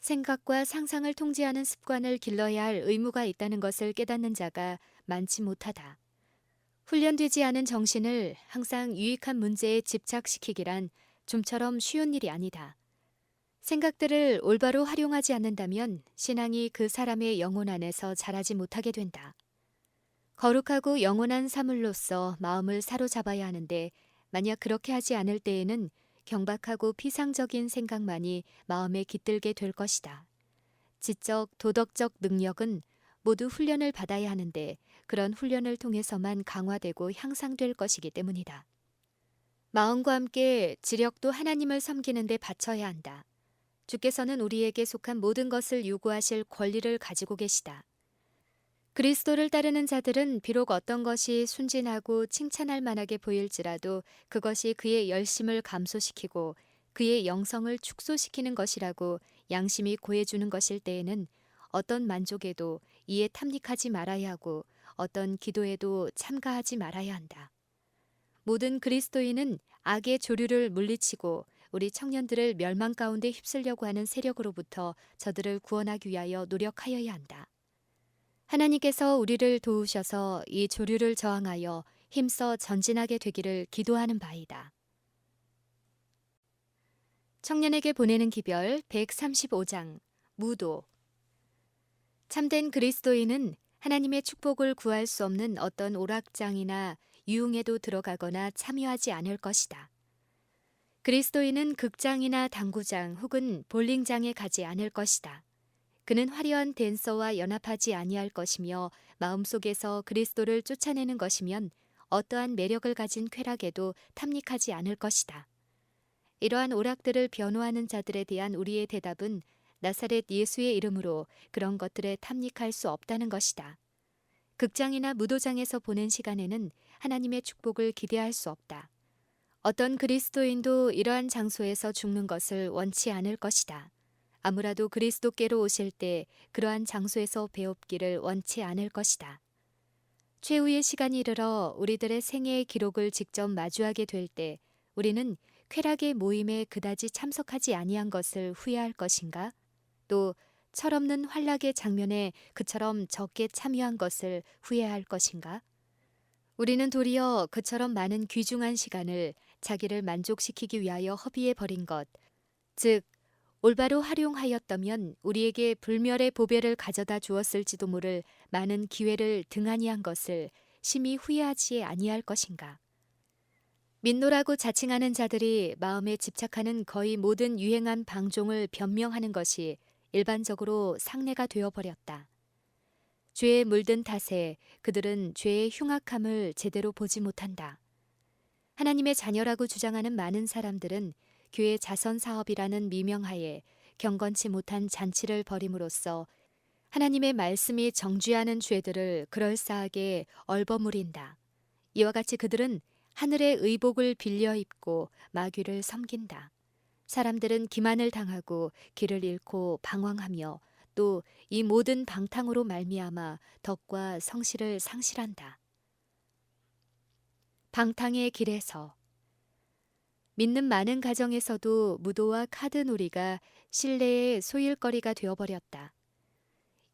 생각과 상상을 통제하는 습관을 길러야 할 의무가 있다는 것을 깨닫는 자가 많지 못하다. 훈련되지 않은 정신을 항상 유익한 문제에 집착시키기란 좀처럼 쉬운 일이 아니다. 생각들을 올바로 활용하지 않는다면 신앙이 그 사람의 영혼 안에서 자라지 못하게 된다. 거룩하고 영원한 사물로서 마음을 사로잡아야 하는데 만약 그렇게 하지 않을 때에는 경박하고 피상적인 생각만이 마음에 깃들게 될 것이다. 지적, 도덕적 능력은 모두 훈련을 받아야 하는데 그런 훈련을 통해서만 강화되고 향상될 것이기 때문이다. 마음과 함께 지력도 하나님을 섬기는 데 바쳐야 한다. 주께서는 우리에게 속한 모든 것을 요구하실 권리를 가지고 계시다. 그리스도를 따르는 자들은 비록 어떤 것이 순진하고 칭찬할 만하게 보일지라도 그것이 그의 열심을 감소시키고 그의 영성을 축소시키는 것이라고 양심이 고해주는 것일 때에는 어떤 만족에도 이에 탐닉하지 말아야 하고 어떤 기도에도 참가하지 말아야 한다. 모든 그리스도인은 악의 조류를 물리치고 우리 청년들을 멸망 가운데 휩쓸려고 하는 세력으로부터 저들을 구원하기 위하여 노력하여야 한다. 하나님께서 우리를 도우셔서 이 조류를 저항하여 힘써 전진하게 되기를 기도하는 바이다. 청년에게 보내는 기별 135장 무도. 참된 그리스도인은 하나님의 축복을 구할 수 없는 어떤 오락장이나 유흥에도 들어가거나 참여하지 않을 것이다. 그리스도인은 극장이나 당구장 혹은 볼링장에 가지 않을 것이다. 그는 화려한 댄서와 연합하지 아니할 것이며 마음속에서 그리스도를 쫓아내는 것이면 어떠한 매력을 가진 쾌락에도 탐닉하지 않을 것이다. 이러한 오락들을 변호하는 자들에 대한 우리의 대답은 나사렛 예수의 이름으로 그런 것들에 탐닉할 수 없다는 것이다. 극장이나 무도장에서 보낸 시간에는 하나님의 축복을 기대할 수 없다. 어떤 그리스도인도 이러한 장소에서 죽는 것을 원치 않을 것이다. 아무라도 그리스도께로 오실 때 그러한 장소에서 배웁기를 원치 않을 것이다. 최후의 시간이 이르러 우리들의 생애의 기록을 직접 마주하게 될 때 우리는 쾌락의 모임에 그다지 참석하지 아니한 것을 후회할 것인가? 또 철없는 환락의 장면에 그처럼 적게 참여한 것을 후회할 것인가? 우리는 도리어 그처럼 많은 귀중한 시간을 자기를 만족시키기 위하여 허비해 버린 것, 즉 올바로 활용하였다면 우리에게 불멸의 보배를 가져다 주었을지도 모를 많은 기회를 등한히 한 것을 심히 후회하지 아니할 것인가. 민노라고 자칭하는 자들이 마음에 집착하는 거의 모든 유행한 방종을 변명하는 것이 일반적으로 상례가 되어버렸다. 죄에 물든 탓에 그들은 죄의 흉악함을 제대로 보지 못한다. 하나님의 자녀라고 주장하는 많은 사람들은 교회 자선 사업이라는 미명하에 경건치 못한 잔치를 벌임으로써 하나님의 말씀이 정죄하는 죄들을 그럴싸하게 얼버무린다. 이와 같이 그들은 하늘의 의복을 빌려 입고 마귀를 섬긴다. 사람들은 기만을 당하고 길을 잃고 방황하며 또 이 모든 방탕으로 말미암아 덕과 성실을 상실한다. 방탕의 길에서 믿는 많은 가정에서도 무도와 카드 놀이가 신뢰의 소일거리가 되어버렸다.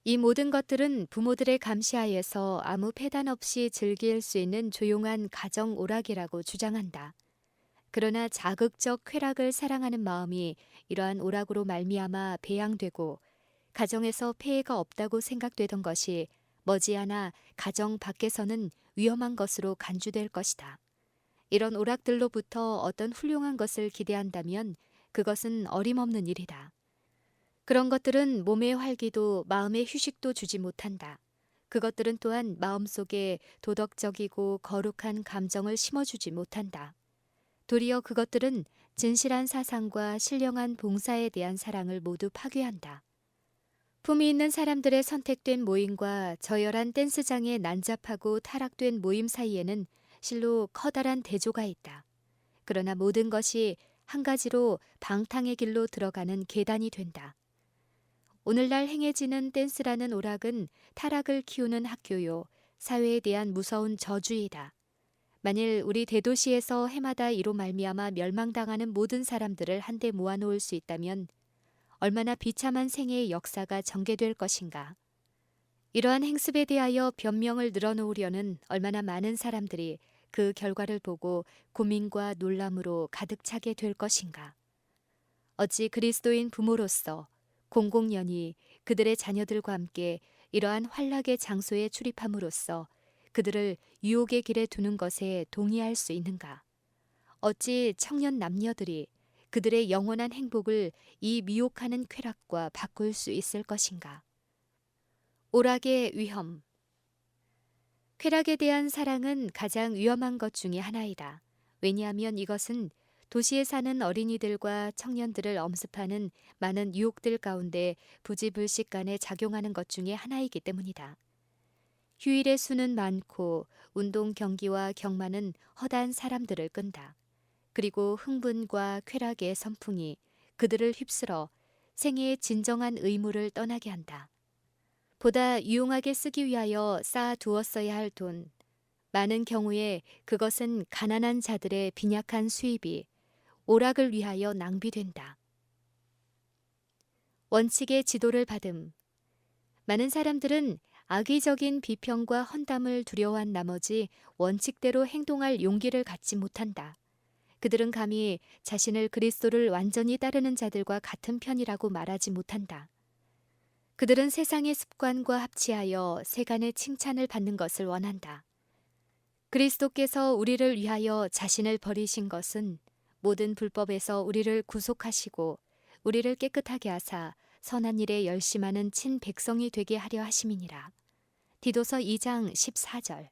이 모든 것들은 부모들의 감시하에서 아무 폐단 없이 즐길 수 있는 조용한 가정 오락이라고 주장한다. 그러나 자극적 쾌락을 사랑하는 마음이 이러한 오락으로 말미암아 배양되고 가정에서 폐해가 없다고 생각되던 것이 머지않아 가정 밖에서는 위험한 것으로 간주될 것이다. 이런 오락들로부터 어떤 훌륭한 것을 기대한다면 그것은 어림없는 일이다. 그런 것들은 몸의 활기도 마음의 휴식도 주지 못한다. 그것들은 또한 마음속에 도덕적이고 거룩한 감정을 심어주지 못한다. 도리어 그것들은 진실한 사상과 신령한 봉사에 대한 사랑을 모두 파괴한다. 품위 있는 사람들의 선택된 모임과 저열한 댄스장의 난잡하고 타락된 모임 사이에는 실로 커다란 대조가 있다. 그러나 모든 것이 한 가지로 방탕의 길로 들어가는 계단이 된다. 오늘날 행해지는 댄스라는 오락은 타락을 키우는 학교요, 사회에 대한 무서운 저주이다. 만일 우리 대도시에서 해마다 이로 말미암아 멸망당하는 모든 사람들을 한데 모아놓을 수 있다면 얼마나 비참한 생애의 역사가 전개될 것인가. 이러한 행습에 대하여 변명을 늘어놓으려는 얼마나 많은 사람들이 그 결과를 보고 고민과 놀람으로 가득 차게 될 것인가. 어찌 그리스도인 부모로서 공공연히 그들의 자녀들과 함께 이러한 환락의 장소에 출입함으로써 그들을 유혹의 길에 두는 것에 동의할 수 있는가. 어찌 청년 남녀들이 그들의 영원한 행복을 이 미혹하는 쾌락과 바꿀 수 있을 것인가. 오락의 위험. 쾌락에 대한 사랑은 가장 위험한 것 중에 하나이다. 왜냐하면 이것은 도시에 사는 어린이들과 청년들을 엄습하는 많은 유혹들 가운데 부지불식간에 작용하는 것 중에 하나이기 때문이다. 휴일의 수는 많고 운동 경기와 경마는 허다한 사람들을 끈다. 그리고 흥분과 쾌락의 선풍이 그들을 휩쓸어 생애의 진정한 의무를 떠나게 한다. 보다 유용하게 쓰기 위하여 쌓아두었어야 할 돈, 많은 경우에 그것은 가난한 자들의 빈약한 수입이 오락을 위하여 낭비된다. 원칙의 지도를 받음. 많은 사람들은 악의적인 비평과 헌담을 두려워한 나머지 원칙대로 행동할 용기를 갖지 못한다. 그들은 감히 자신을 그리스도를 완전히 따르는 자들과 같은 편이라고 말하지 못한다. 그들은 세상의 습관과 합치하여 세간의 칭찬을 받는 것을 원한다. 그리스도께서 우리를 위하여 자신을 버리신 것은 모든 불법에서 우리를 구속하시고 우리를 깨끗하게 하사 선한 일에 열심하는 친백성이 되게 하려 하심이니라. 디도서 2장 14절.